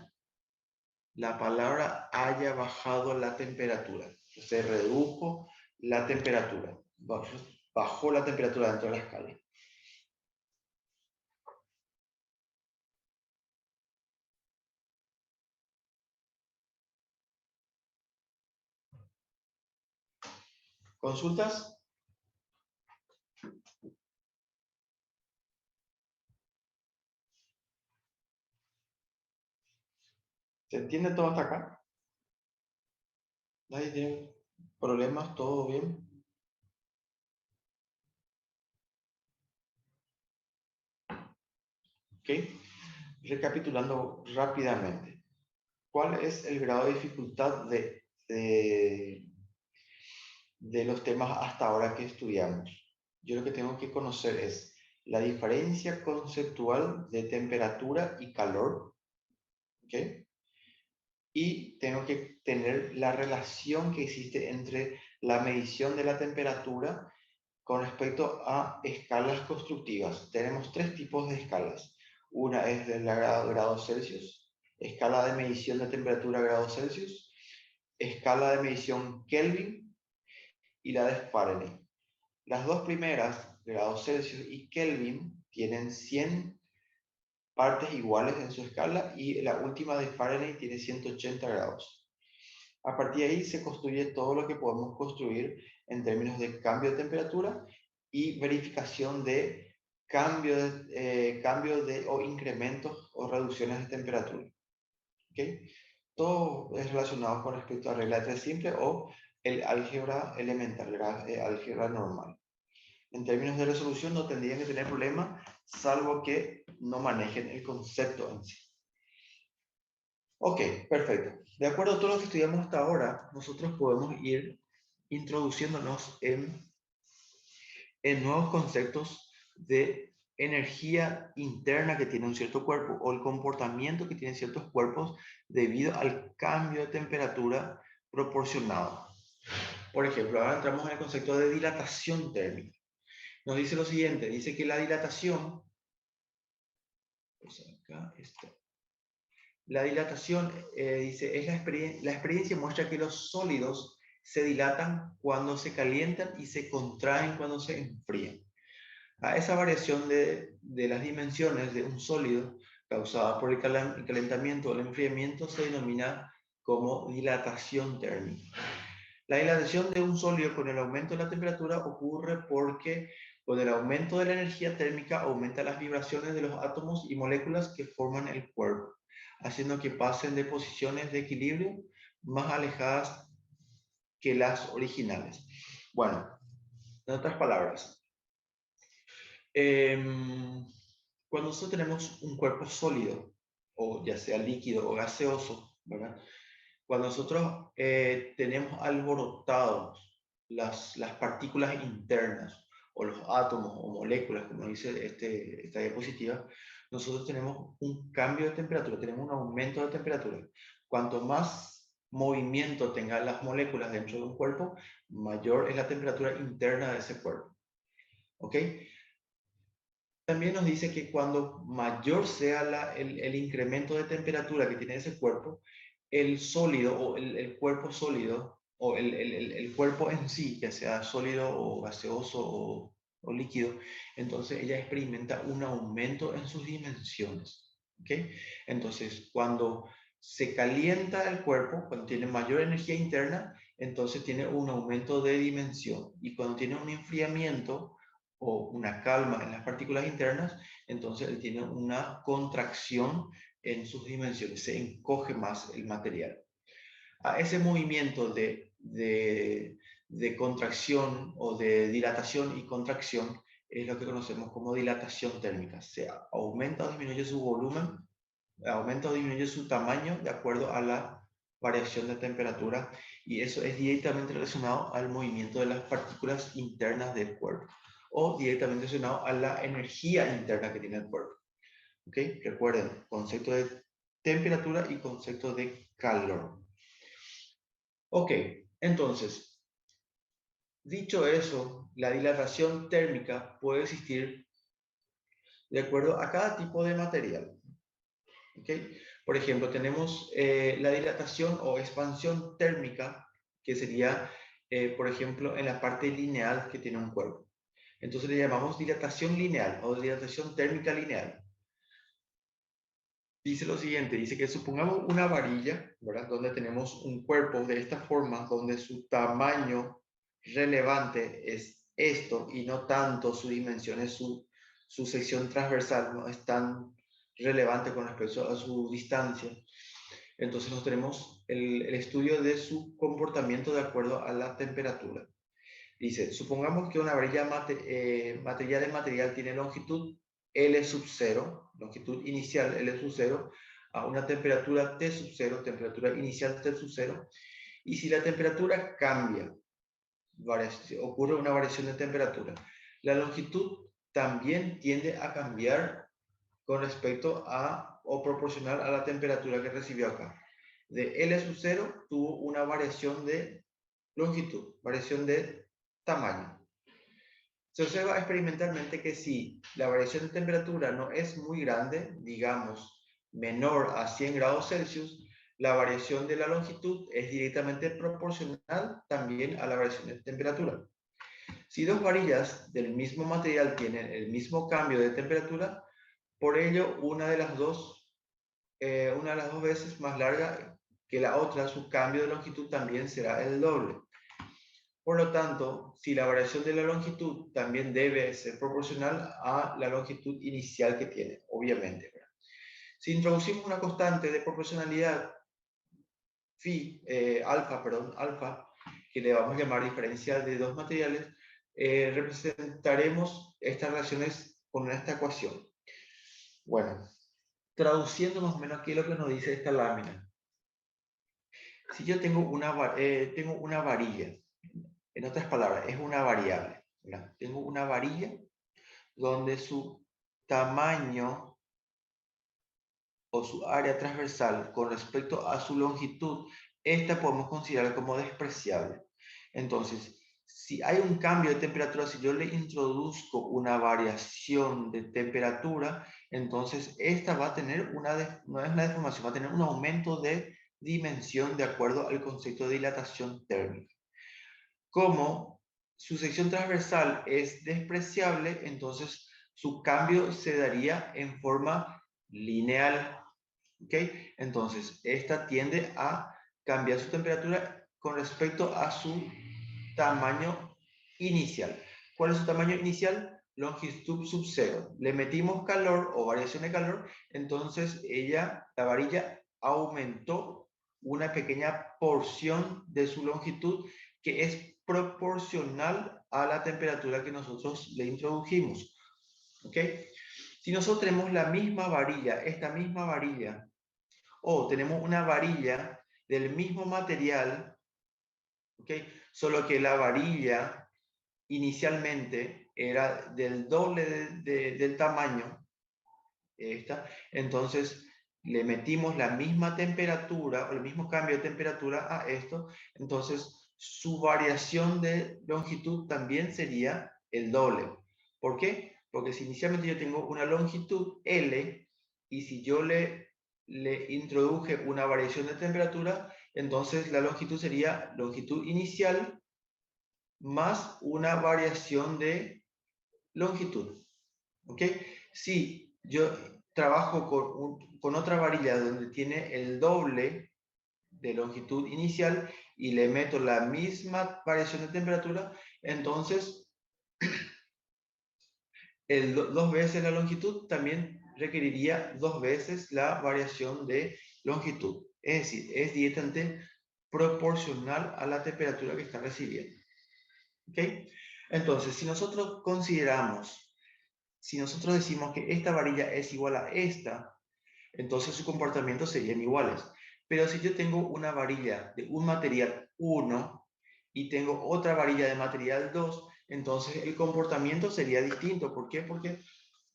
Speaker 1: La palabra haya bajado la temperatura. Se redujo la temperatura. Bajó la temperatura dentro de la escala. ¿Consultas? ¿Se entiende todo hasta acá? ¿Nadie tiene problemas? ¿Todo bien? ¿Ok? Recapitulando rápidamente. ¿Cuál es el grado de dificultad de los temas hasta ahora que estudiamos? Yo lo que tengo que conocer es la diferencia conceptual de temperatura y calor, ¿ok? Y tengo que tener la relación que existe entre la medición de la temperatura con respecto a escalas constructivas. Tenemos tres tipos de escalas. Una es de grados Celsius, escala de medición de temperatura grados Celsius, escala de medición Kelvin y la de Fahrenheit. Las dos primeras, grados Celsius y Kelvin, tienen 100 partes iguales en su escala y la última de Fahrenheit tiene 180 grados. A partir de ahí se construye todo lo que podemos construir en términos de cambio de temperatura y verificación de cambio de o incrementos o reducciones de temperatura. ¿Okay? Todo es relacionado con respecto a regla de tres simple o el álgebra elemental, álgebra normal. En términos de resolución no tendrían que tener problema, salvo que no manejen el concepto en sí. Ok, perfecto. De acuerdo a todo lo que estudiamos hasta ahora, nosotros podemos ir introduciéndonos en nuevos conceptos de energía interna que tiene un cierto cuerpo o el comportamiento que tienen ciertos cuerpos debido al cambio de temperatura proporcionado. Por ejemplo, ahora entramos en el concepto de dilatación térmica. Nos dice lo siguiente, dice que la dilatación, pues acá está. La dilatación, dice, es la experiencia muestra que los sólidos se dilatan cuando se calientan y se contraen cuando se enfrían. A esa variación de las dimensiones de un sólido causada por el calentamiento o el enfriamiento se denomina como dilatación térmica. La dilatación de un sólido con el aumento de la temperatura ocurre porque con el aumento de la energía térmica aumenta las vibraciones de los átomos y moléculas que forman el cuerpo, haciendo que pasen de posiciones de equilibrio más alejadas que las originales. Bueno, en otras palabras, cuando nosotros tenemos un cuerpo sólido, o ya sea líquido o gaseoso, ¿verdad? Cuando nosotros tenemos alborotados las partículas internas, o los átomos o moléculas, como dice esta diapositiva, nosotros tenemos un cambio de temperatura, tenemos un aumento de temperatura. Cuanto más movimiento tengan las moléculas dentro de un cuerpo, mayor es la temperatura interna de ese cuerpo. ¿Ok? También nos dice que cuando mayor sea el incremento de temperatura que tiene ese cuerpo, el sólido o el cuerpo sólido o el cuerpo en sí, ya sea sólido o gaseoso o líquido, entonces ella experimenta un aumento en sus dimensiones. ¿Okay? Entonces, cuando se calienta el cuerpo, cuando tiene mayor energía interna, entonces tiene un aumento de dimensión. Y cuando tiene un enfriamiento o una calma en las partículas internas, entonces él tiene una contracción en sus dimensiones, se encoge más el material. A ese movimiento de contracción o de dilatación y contracción es lo que conocemos como dilatación térmica. Se aumenta o disminuye su volumen, aumenta o disminuye su tamaño de acuerdo a la variación de temperatura, y eso es directamente relacionado al movimiento de las partículas internas del cuerpo o directamente relacionado a la energía interna que tiene el cuerpo. ¿Ok? Recuerden, concepto de temperatura y concepto de calor. Ok, entonces, dicho eso, la dilatación térmica puede existir de acuerdo a cada tipo de material. ¿Okay? Por ejemplo, tenemos la dilatación o expansión térmica, que sería, por ejemplo, en la parte lineal que tiene un cuerpo. Entonces le llamamos dilatación lineal o dilatación térmica lineal. Dice lo siguiente, dice que supongamos una varilla, ¿verdad? Donde tenemos un cuerpo de esta forma, donde su tamaño relevante es esto y no tanto su dimensión, es su sección transversal, no es tan relevante con respecto a su distancia. Entonces nos tenemos el estudio de su comportamiento de acuerdo a la temperatura. Dice, supongamos que una varilla material tiene longitud L sub 0, longitud inicial L sub 0, a una temperatura T sub 0, temperatura inicial T sub 0, y si la temperatura cambia, ocurre una variación de temperatura, la longitud también tiende a cambiar con respecto a o proporcional a la temperatura que recibió acá. De L sub 0 tuvo una variación de longitud, variación de tamaño. Se observa experimentalmente que si la variación de temperatura no es muy grande, digamos menor a 100 grados Celsius, la variación de la longitud es directamente proporcional también a la variación de temperatura. Si dos varillas del mismo material tienen el mismo cambio de temperatura, por ello una de las dos veces más larga que la otra, su cambio de longitud también será el doble. Por lo tanto, si la variación de la longitud también debe ser proporcional a la longitud inicial que tiene, obviamente. Si introducimos una constante de proporcionalidad alfa, que le vamos a llamar diferencia de dos materiales, representaremos estas relaciones con esta ecuación. Bueno, traduciendo más o menos aquí lo que nos dice esta lámina. Si yo tengo una varilla, en otras palabras, es una variable. ¿Verdad? Tengo una varilla donde su tamaño o su área transversal con respecto a su longitud, esta podemos considerar como despreciable. Entonces, si hay un cambio de temperatura, si yo le introduzco una variación de temperatura, entonces esta va a tener no es una deformación, va a tener un aumento de dimensión de acuerdo al concepto de dilatación térmica. Como su sección transversal es despreciable, entonces su cambio se daría en forma lineal. ¿Ok? Entonces, esta tiende a cambiar su temperatura con respecto a su tamaño inicial. ¿Cuál es su tamaño inicial? Longitud sub 0. Le metimos calor o variación de calor, entonces la varilla aumentó una pequeña porción de su longitud que es proporcional a la temperatura que nosotros le introdujimos. ¿Ok? Si nosotros tenemos la misma varilla, esta misma varilla, o tenemos una varilla del mismo material, ¿ok? Solo que la varilla inicialmente era del doble del tamaño, entonces le metimos la misma temperatura o el mismo cambio de temperatura a esto, entonces su variación de longitud también sería el doble. ¿Por qué? Porque si inicialmente yo tengo una longitud L y si yo le introduje una variación de temperatura, entonces la longitud sería longitud inicial más una variación de longitud. ¿Ok? Si yo trabajo con otra varilla donde tiene el doble de longitud inicial y le meto la misma variación de temperatura, entonces dos veces la longitud también requeriría dos veces la variación de longitud. Es decir, es directamente proporcional a la temperatura que está recibiendo. ¿Ok? Entonces, si nosotros decimos que esta varilla es igual a esta, entonces sus comportamientos serían iguales. Pero si yo tengo una varilla de un material 1 y tengo otra varilla de material 2, entonces el comportamiento sería distinto. ¿Por qué? Porque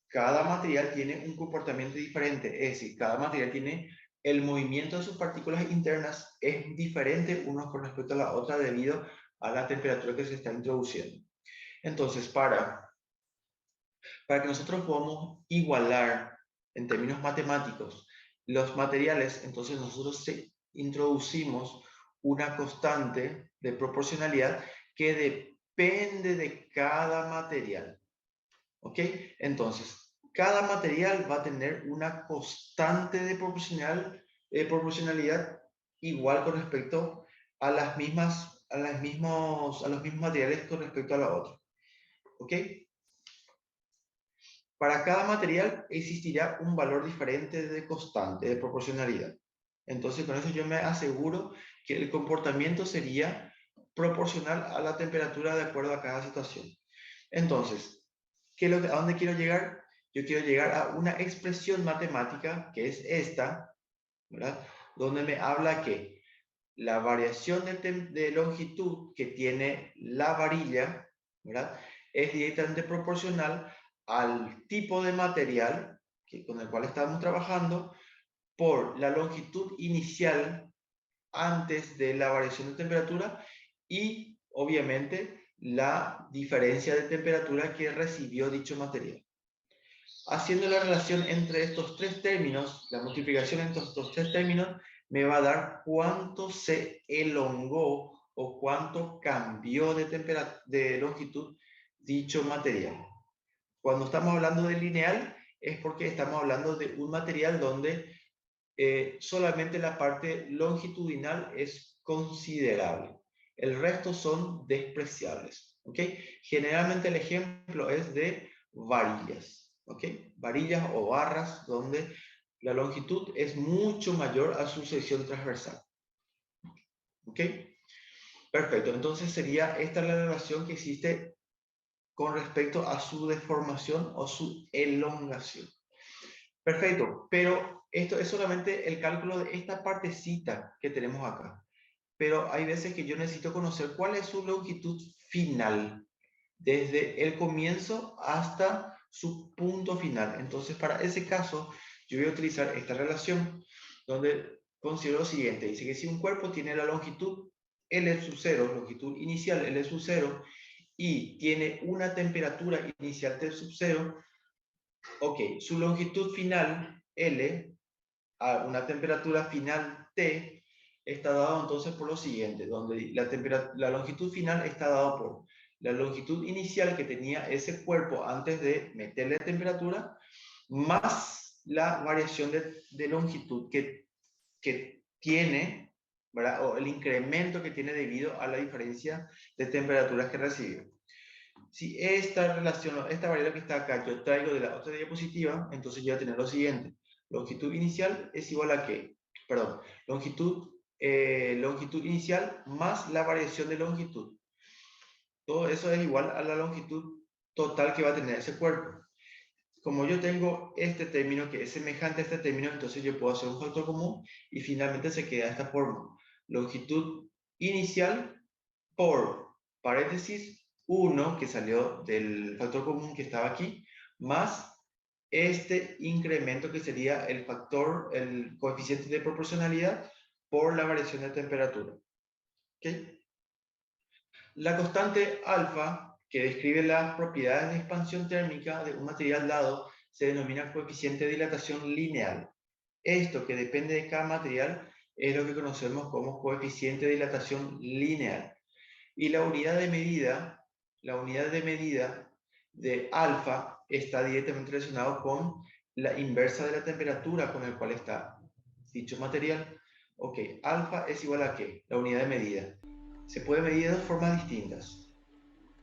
Speaker 1: cada material tiene un comportamiento diferente. Es decir, cada material tiene el movimiento de sus partículas internas es diferente uno con respecto a la otra debido a la temperatura que se está introduciendo. Entonces, para que nosotros podamos igualar en términos matemáticos los materiales, entonces nosotros introducimos una constante de proporcionalidad que depende de cada material. ¿Ok? Entonces, cada material va a tener una constante de proporcionalidad igual con respecto a los mismos materiales con respecto a la otra. ¿Ok? Para cada material existirá un valor diferente de constante de proporcionalidad. Entonces, con eso yo me aseguro que el comportamiento sería proporcional a la temperatura de acuerdo a cada situación. Entonces, ¿a dónde quiero llegar? yo quiero llegar a una expresión matemática, que es esta, ¿verdad? Donde me habla que la variación de longitud que tiene la varilla, ¿verdad? Es directamente proporcional al tipo de material con el cual estamos trabajando por la longitud inicial antes de la variación de temperatura y, obviamente, la diferencia de temperatura que recibió dicho material. Haciendo la relación entre estos tres términos, la multiplicación entre estos tres términos, me va a dar cuánto se elongó o cuánto cambió de longitud dicho material. Cuando estamos hablando de lineal, es porque estamos hablando de un material donde solamente la parte longitudinal es considerable. El resto son despreciables. ¿Ok? Generalmente el ejemplo es de varillas. ¿Ok? Varillas o barras donde la longitud es mucho mayor a su sección transversal. ¿Ok? Perfecto. Entonces sería esta la relación que existe con respecto a su deformación o su elongación. Perfecto, pero esto es solamente el cálculo de esta partecita que tenemos acá. Pero hay veces que yo necesito conocer cuál es su longitud final, desde el comienzo hasta su punto final. Entonces, para ese caso, yo voy a utilizar esta relación, donde considero lo siguiente. Dice que si un cuerpo tiene la longitud L sub 0, longitud inicial L sub 0, y tiene una temperatura inicial T sub 0, ok, su longitud final L a una temperatura final T está dado entonces por lo siguiente, donde la longitud final está dado por la longitud inicial que tenía ese cuerpo antes de meterle temperatura, más la variación de longitud que tiene, ¿verdad? O el incremento que tiene debido a la diferencia de temperaturas que recibió. Si esta relación, esta variable que está acá, yo traigo de la otra diapositiva, entonces yo voy a tener lo siguiente. Longitud inicial es igual a qué? Perdón, longitud inicial más la variación de longitud. Todo eso es igual a la longitud total que va a tener ese cuerpo. Como yo tengo este término que es semejante a este término, entonces yo puedo hacer un factor común y finalmente se queda de esta forma. Longitud inicial por paréntesis 1 que salió del factor común que estaba aquí, más este incremento que sería el factor, el coeficiente de proporcionalidad por la variación de temperatura. ¿Okay? La constante alfa, que describe las propiedades de expansión térmica de un material dado, se denomina coeficiente de dilatación lineal. Esto, que depende de cada material, es lo que conocemos como coeficiente de dilatación lineal. Y la unidad de medida de alfa está directamente relacionado con la inversa de la temperatura con el cual está dicho material. Ok, alfa es igual a ¿qué? La unidad de medida. Se puede medir de dos formas distintas.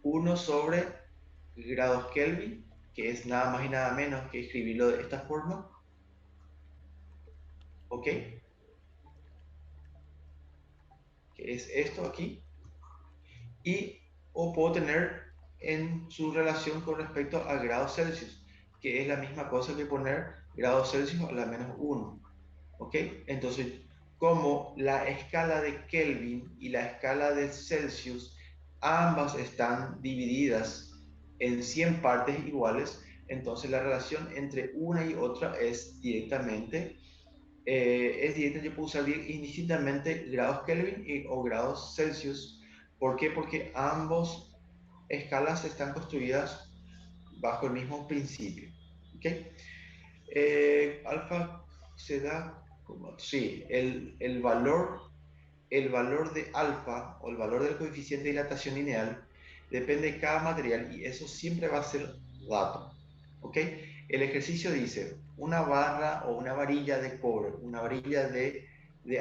Speaker 1: 1 sobre grados Kelvin, que es nada más y nada menos que escribirlo de esta forma. Ok, que es esto aquí. O puedo tener en su relación con respecto a grados Celsius, que es la misma cosa que poner grados Celsius a la menos 1. ¿Ok? Entonces, como la escala de Kelvin y la escala de Celsius, ambas están divididas en 100 partes iguales, entonces la relación entre una y otra es directamente, yo puedo usar indistintamente grados Kelvin o grados Celsius. ¿Por qué? Porque ambas escalas están construidas bajo el mismo principio. ¿Ok? Alfa se da como, sí, el valor de alfa o el valor del coeficiente de dilatación lineal depende de cada material y eso siempre va a ser dato. ¿Ok? El ejercicio dice una barra o una varilla de cobre, una varilla de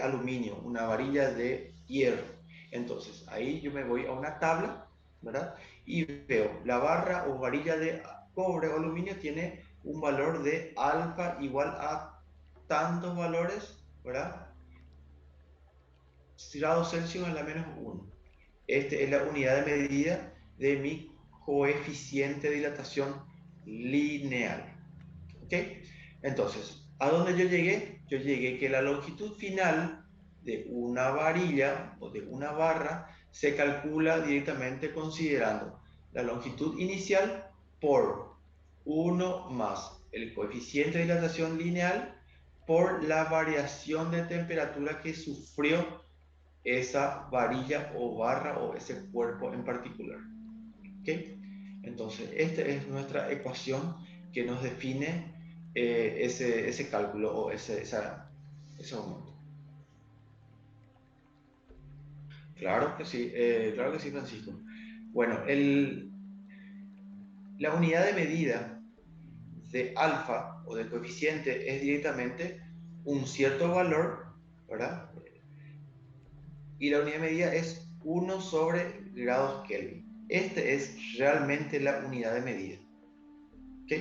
Speaker 1: aluminio, una varilla de hierro. Entonces, ahí yo me voy a una tabla, ¿verdad? Y veo la barra o varilla de cobre o aluminio tiene un valor de alfa igual a tantos valores, ¿verdad? Grados Celsius a la menos 1. Esta es la unidad de medida de mi coeficiente de dilatación lineal. ¿Ok? Entonces, ¿a dónde yo llegué? Yo llegué que la longitud final de una varilla o de una barra se calcula directamente considerando la longitud inicial por 1 más el coeficiente de dilatación lineal por la variación de temperatura que sufrió esa varilla o barra o ese cuerpo en particular. ¿Ok? Entonces, esta es nuestra ecuación que nos define ese cálculo o ese aumento. Claro que sí, Francisco. Bueno, la unidad de medida de alfa o del coeficiente es directamente un cierto valor, ¿verdad? Y la unidad de medida es 1 sobre grados Kelvin. Este es realmente la unidad de medida. ¿Ok?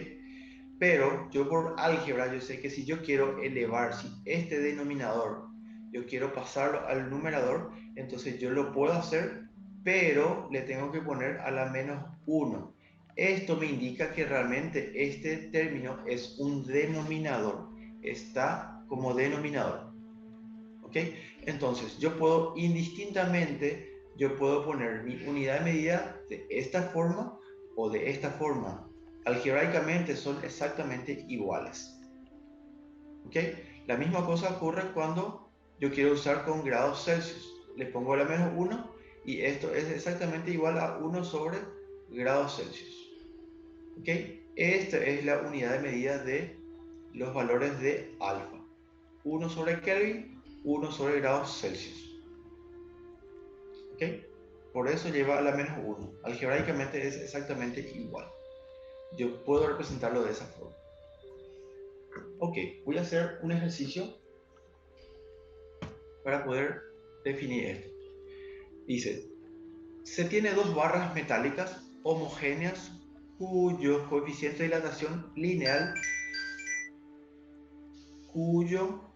Speaker 1: Pero yo por álgebra, yo sé que si yo quiero elevar, si este denominador, yo quiero pasarlo al numerador, entonces yo lo puedo hacer, pero le tengo que poner a la menos 1. Esto me indica que realmente este término es un denominador, está como denominador. ¿Ok? Entonces yo puedo indistintamente, yo puedo poner mi unidad de medida de esta forma o de esta forma. Algebraicamente son exactamente iguales. ¿Ok? La misma cosa ocurre cuando yo quiero usar con grados Celsius. Le pongo la menos 1 y esto es exactamente igual a 1 sobre grados Celsius. ¿Ok? Esta es la unidad de medida de los valores de alfa. 1 sobre Kelvin, 1 sobre grados Celsius. ¿Ok? Por eso lleva a la menos 1. Algebraicamente es exactamente igual. Yo puedo representarlo de esa forma. Ok, voy a hacer un ejercicio para poder definir esto. Dice, se tiene dos barras metálicas homogéneas cuyo coeficiente de dilatación lineal, cuyo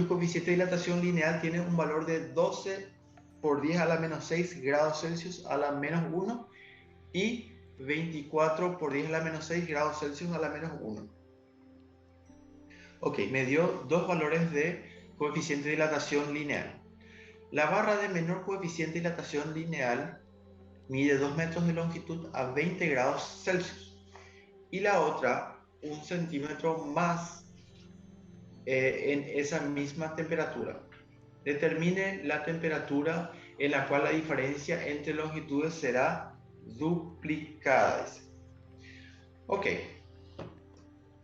Speaker 1: coeficiente de dilatación lineal tiene un valor de 12 por 10 a la menos 6 grados Celsius a la menos 1 y 24 por 10 a la menos 6 grados Celsius a la menos 1. Ok, me dio dos valores de coeficiente de dilatación lineal. La barra de menor coeficiente de dilatación lineal mide 2 metros de longitud a 20 grados Celsius y la otra 1 centímetro más en esa misma temperatura. Determine la temperatura en la cual la diferencia entre longitudes será duplicada. Ok,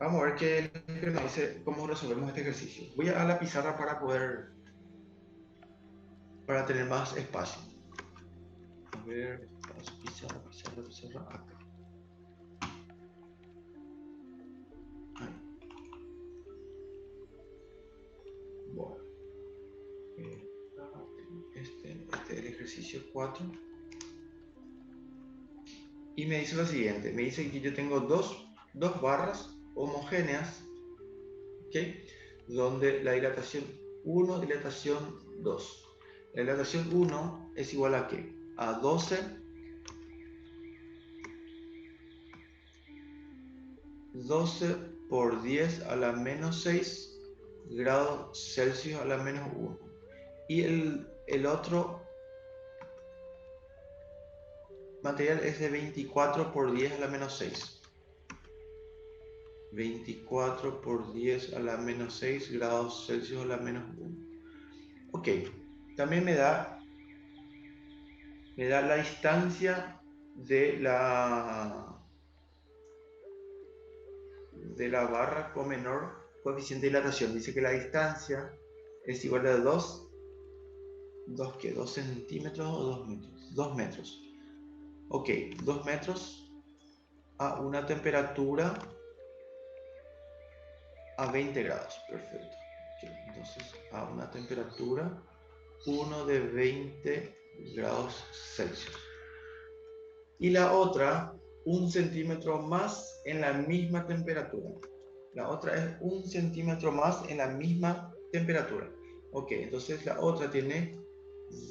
Speaker 1: vamos a ver qué nos dice, cómo resolvemos este ejercicio. Voy a la pizarra para tener más espacio. A ver, pizarra, acá. Bueno, este es el ejercicio 4. Y me dice lo siguiente, me dice que yo tengo dos barras homogéneas, ¿ok? Donde la dilatación 1, dilatación 2. La dilatación 1 es igual a ¿qué? A 12 por 10 a la menos 6 grados Celsius a la menos 1. Y el otro material es de 24 por 10 a la menos 6. 24 por 10 a la menos 6 grados Celsius a la menos 1. Ok, también me da la distancia de la barra con menor coeficiente de dilatación. Dice que la distancia es igual a 2 centímetros o 2 metros. 2 metros. Ok, 2 metros a una temperatura a 20 grados. Perfecto. Okay, entonces, a una temperatura 1 de 20 grados Celsius. Y la otra, 1 centímetro más en la misma temperatura. La otra es 1 centímetro más en la misma temperatura. Ok, entonces la otra tiene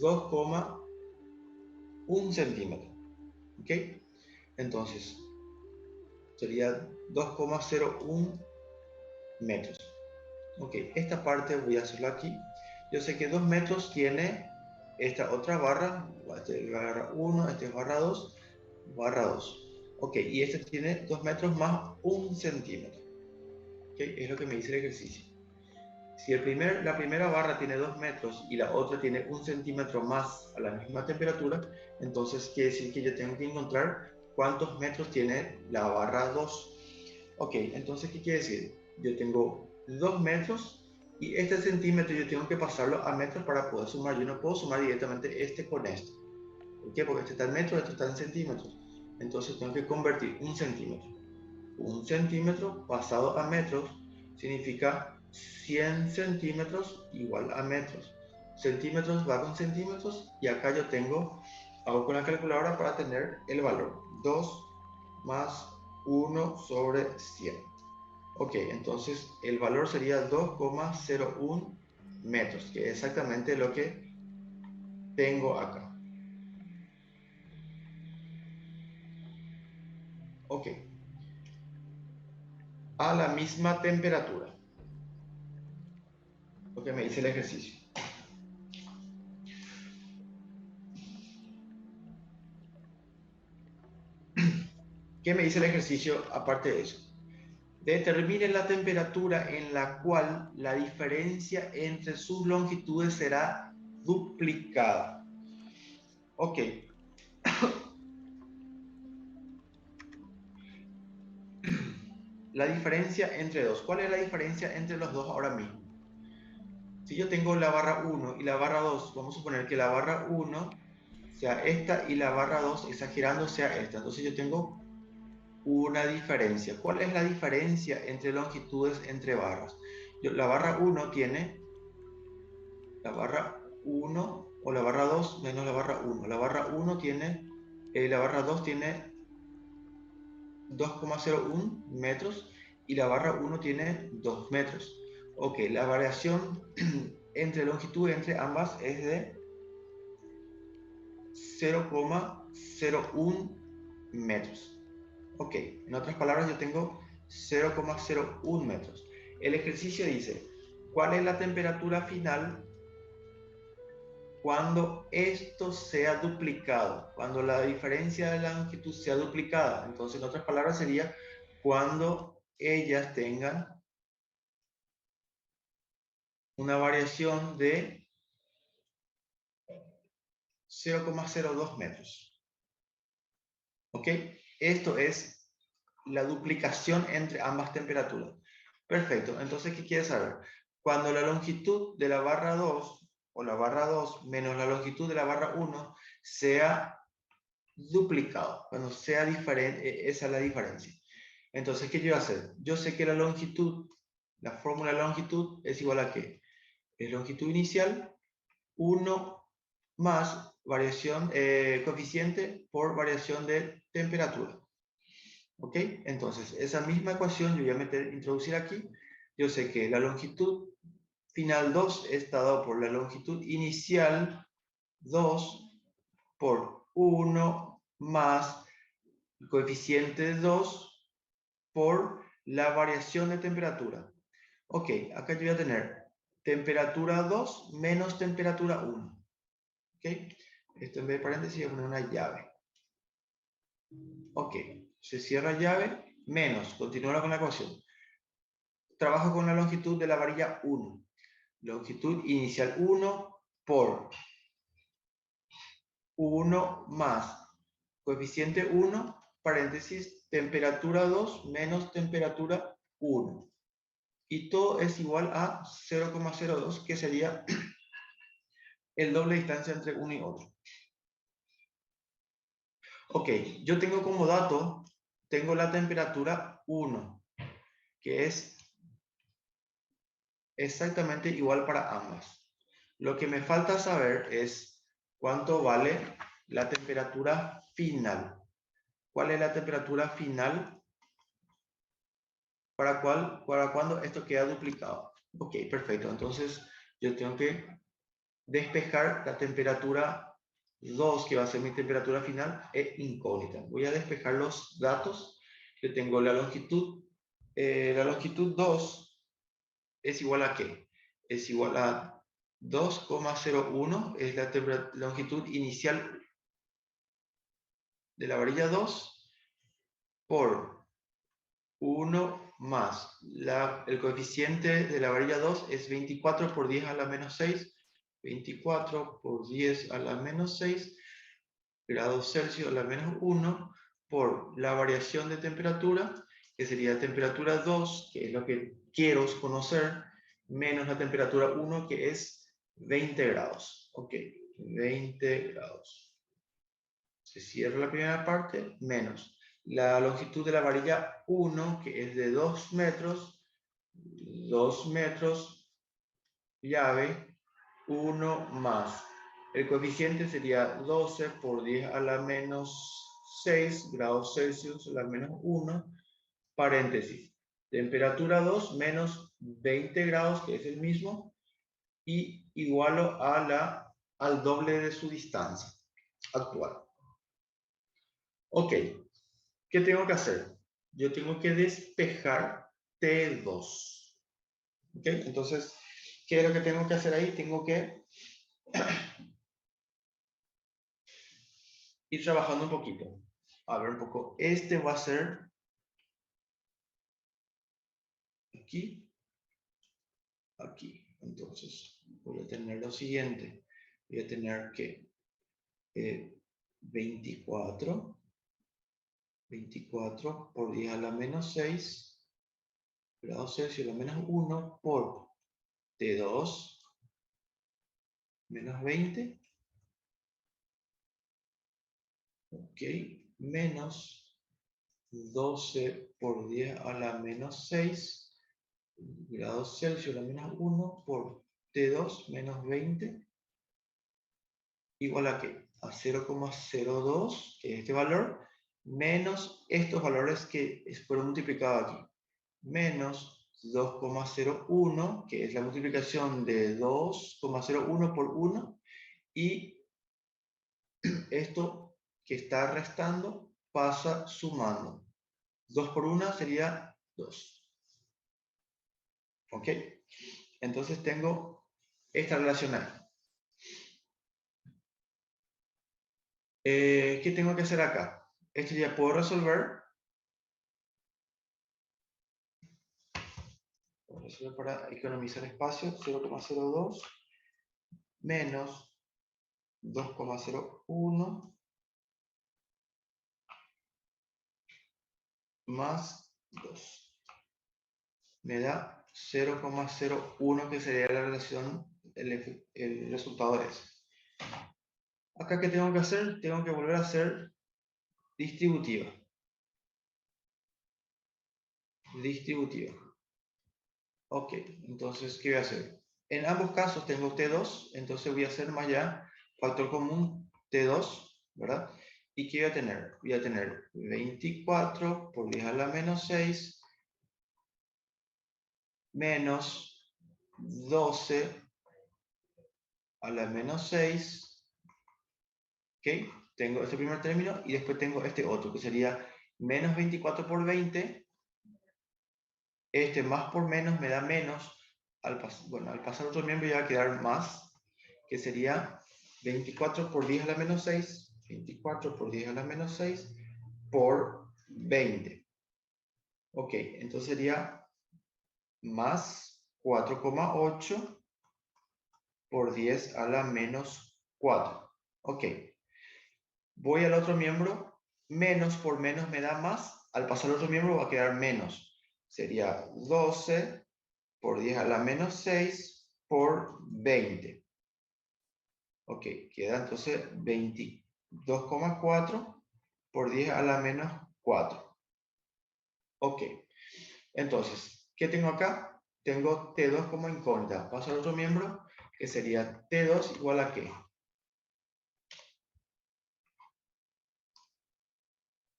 Speaker 1: 2,1 centímetros. Ok, entonces sería 2,01 metros. Ok, esta parte voy a hacerlo aquí. Yo sé que 2 metros tiene esta otra barra, este es barra 1, este es barra 2, barra 2. Ok, y este tiene 2 metros más 1 centímetro. Ok, es lo que me dice el ejercicio. Si la primera barra tiene 2 metros y la otra tiene 1 centímetro más a la misma temperatura, entonces quiere decir que yo tengo que encontrar cuántos metros tiene la barra 2. Ok, entonces, ¿qué quiere decir? Yo tengo 2 metros y este centímetro yo tengo que pasarlo a metros para poder sumar. Yo no puedo sumar directamente este con este. ¿Por qué? Porque este está en metros, este está en centímetros. Entonces tengo que convertir 1 centímetro. 1 centímetro pasado a metros significa 100 centímetros igual a metros. Centímetros va con centímetros y acá yo hago con la calculadora para tener el valor. 2 más 1 sobre 100. Ok, entonces el valor sería 2,01 metros, que es exactamente lo que tengo acá. Ok. A la misma temperatura. Lo que me dice el ejercicio. ¿Qué me dice el ejercicio aparte de eso? Determine la temperatura en la cual la diferencia entre sus longitudes será duplicada. Ok. La diferencia entre dos. ¿Cuál es la diferencia entre los dos ahora mismo? Si yo tengo la barra 1 y la barra 2, vamos a suponer que la barra 1 sea esta y la barra 2 exagerando sea esta. Entonces yo tengo una diferencia. ¿Cuál es la diferencia entre longitudes entre barras? La barra 1 tiene la barra 1 o la barra 2 menos la barra 1. La barra 1 tiene, la barra 2 tiene 2,01 metros y la barra 1 tiene 2 metros. Ok, la variación entre longitud entre ambas es de 0,01 metros. Ok, en otras palabras yo tengo 0,01 metros. El ejercicio dice, ¿cuál es la temperatura final cuando esto sea duplicado? Cuando la diferencia de la longitud sea duplicada. Entonces, en otras palabras sería cuando ellas tengan una variación de 0,02 metros. ¿Ok? Esto es la duplicación entre ambas temperaturas. Perfecto. Entonces, ¿qué quieres saber? Cuando la longitud de la barra 2 o la barra 2 menos la longitud de la barra 1 sea duplicado, cuando sea diferente, esa es la diferencia. Entonces, ¿qué yo voy a hacer? Yo sé que la longitud, la fórmula de longitud es igual a ¿qué? Es longitud inicial 1 más variación, coeficiente por variación de temperatura. ¿Ok? Entonces, esa misma ecuación yo voy a introducir aquí. Yo sé que la longitud final 2 está dado por la longitud inicial 2 por 1 más el coeficiente 2 por la variación de temperatura. Ok, acá yo voy a tener temperatura 2 menos temperatura 1. Ok, esto en vez de paréntesis voy a poner una llave. Ok, se cierra llave, menos, continúa con la ecuación. Trabajo con la longitud de la varilla 1. Longitud inicial 1 por 1 más coeficiente 1, paréntesis, temperatura 2 menos temperatura 1. Y todo es igual a 0,02, que sería el doble distancia entre uno y otro. Ok, yo tengo como dato, tengo la temperatura 1, que es exactamente igual para ambas. Lo que me falta saber es cuánto vale la temperatura final. ¿Cuál es la temperatura final para cuando esto queda duplicado? Ok, perfecto. Entonces yo tengo que despejar la temperatura 2, que va a ser mi temperatura final, es incógnita. Voy a despejar los datos Yo tengo la longitud 2 es igual a ¿qué? Es igual a 2,01, es la longitud inicial de la varilla 2 por 1 más el coeficiente de la varilla 2 es 24 por 10 a la menos 6, 24 por 10 a la menos 6 grados Celsius a la menos 1 por la variación de temperatura, que sería temperatura 2, que es lo que quiero conocer, menos la temperatura 1, que es 20 grados. Ok, 20 grados. Se cierra la primera parte, menos la longitud de la varilla 1, que es de 2 metros, llave, 1 más. El coeficiente sería 12 por 10 a la menos 6 grados Celsius a la menos 1, paréntesis. Temperatura 2 menos 20 grados, que es el mismo, y igualo al doble de su distancia actual. Ok, ¿qué tengo que hacer? Yo tengo que despejar T2. ¿Ok? Entonces, ¿qué es lo que tengo que hacer ahí? Tengo que ir trabajando un poquito. A ver un poco. Este va a ser aquí, aquí. Entonces, voy a tener lo siguiente. Voy a tener que 24 por 10 a la menos 6 grados Celsius a la menos 1 por T2 menos 20. Ok, menos 12 por 10 a la menos 6 grados Celsius a la menos 1 por T2 menos 20 igual a ¿qué? A 0,02, que es este valor, menos estos valores que fueron multiplicados aquí, menos 2,01, que es la multiplicación de 2,01 por 1, y esto que está restando pasa sumando. 2 por 1 sería 2. ¿Ok? Entonces tengo esta relación ahí. ¿Qué tengo que hacer acá? Esto ya puedo resolver. Para economizar espacio, 0,02 menos 2,01 más 2. Me da 0,01, que sería la relación, el resultado de eso. Acá, ¿qué tengo que hacer? Tengo que volver a hacer distributiva. Distributiva. Ok, entonces, ¿qué voy a hacer? En ambos casos tengo T2, entonces voy a hacer más allá factor común T2, ¿verdad? ¿Y qué voy a tener? Voy a tener 24 por 10 a la menos 6 menos 12 a la menos 6. ¿Ok? Tengo este primer término y después tengo este otro, que sería menos 24 por 20. Este más por menos me da menos. Al pasar otro miembro ya va a quedar más, que sería 24 por 10 a la menos 6. 24 por 10 a la menos 6 por 20. Ok, entonces sería más 4,8 por 10 a la menos 4. Ok. Voy al otro miembro, menos por menos me da más. Al pasar al otro miembro va a quedar menos. Sería 12 por 10 a la menos 6 por 20. Ok, queda entonces 22,4 por 10 a la menos 4. Ok, entonces, ¿qué tengo acá? Tengo T2 como incógnita. Paso al otro miembro, que sería T2 igual a ¿qué?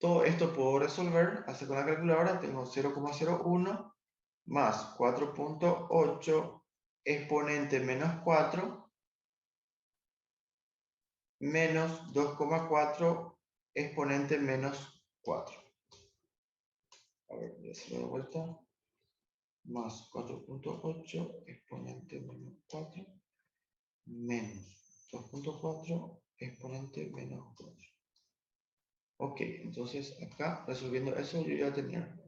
Speaker 1: Todo esto puedo resolver, hacer con la calculadora, tengo 0,01 más 4,8 exponente menos 4 menos 2,4 exponente menos 4. A ver, voy a hacerlo de vuelta. Más 4.8 exponente menos 4 menos 2.4 exponente menos 4. Ok, entonces acá resolviendo eso yo ya tenía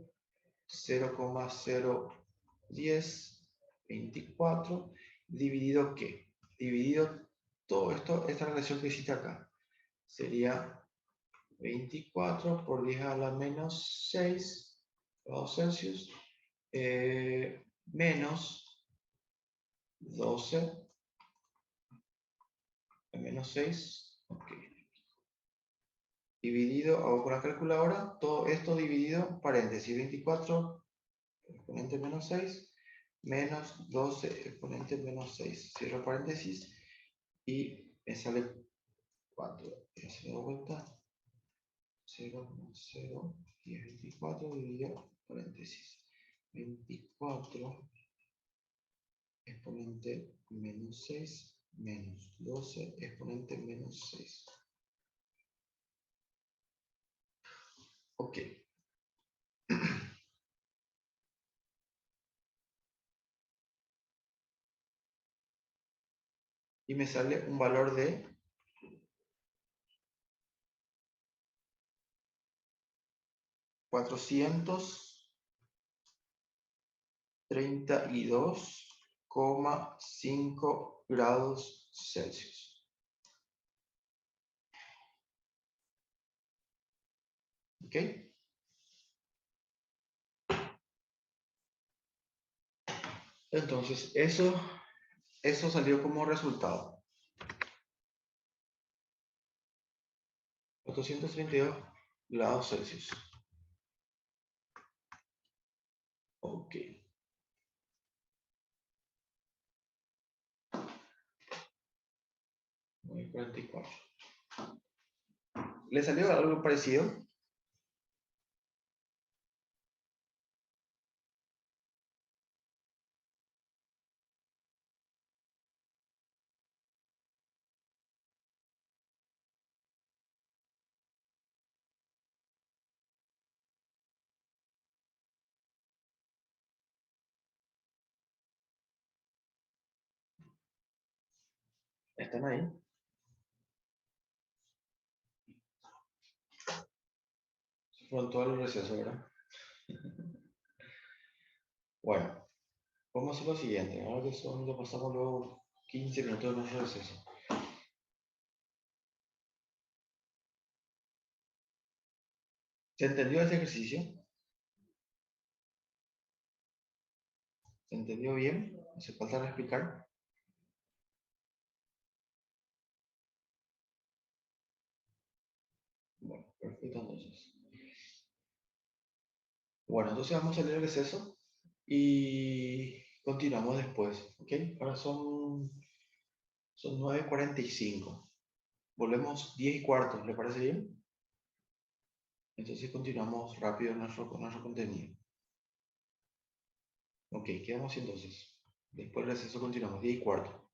Speaker 1: 0,01024 dividido ¿qué? Dividido todo esto, esta relación que hiciste acá. Sería 24 por 10 a la menos 6 grados Celsius menos 12 a menos 6. Ok. Dividido, hago con la calculadora, todo esto dividido, paréntesis, 24 exponente menos 6 menos 12 exponente menos 6. Cierro paréntesis y me sale 4. Voy a hacer de vuelta. 0,0 y 24 dividido paréntesis. 24 exponente menos 6 menos 12 exponente menos 6. Ok. Y me sale un valor de 432,5 grados Celsius. ¿Ok? Entonces, eso salió como resultado. 432 grados Celsius. Ok. Muy 44. ¿Le salió algo parecido? ¿Están ahí? Se fueron todo el receso, ¿verdad? Bueno, vamos a hacer lo siguiente. Ahora que son, ya pasamos los 15 minutos de nuestro receso. ¿Se entendió ese ejercicio? ¿Se entendió bien? ¿Hace falta explicar? Bueno, perfecto entonces. Bueno, entonces vamos a salir del receso y continuamos después, ¿ok? Ahora son 9:45. Volvemos 10:15, ¿le parece bien? Entonces continuamos rápido con nuestro contenido. Ok, quedamos así entonces. Después del receso continuamos 10:15.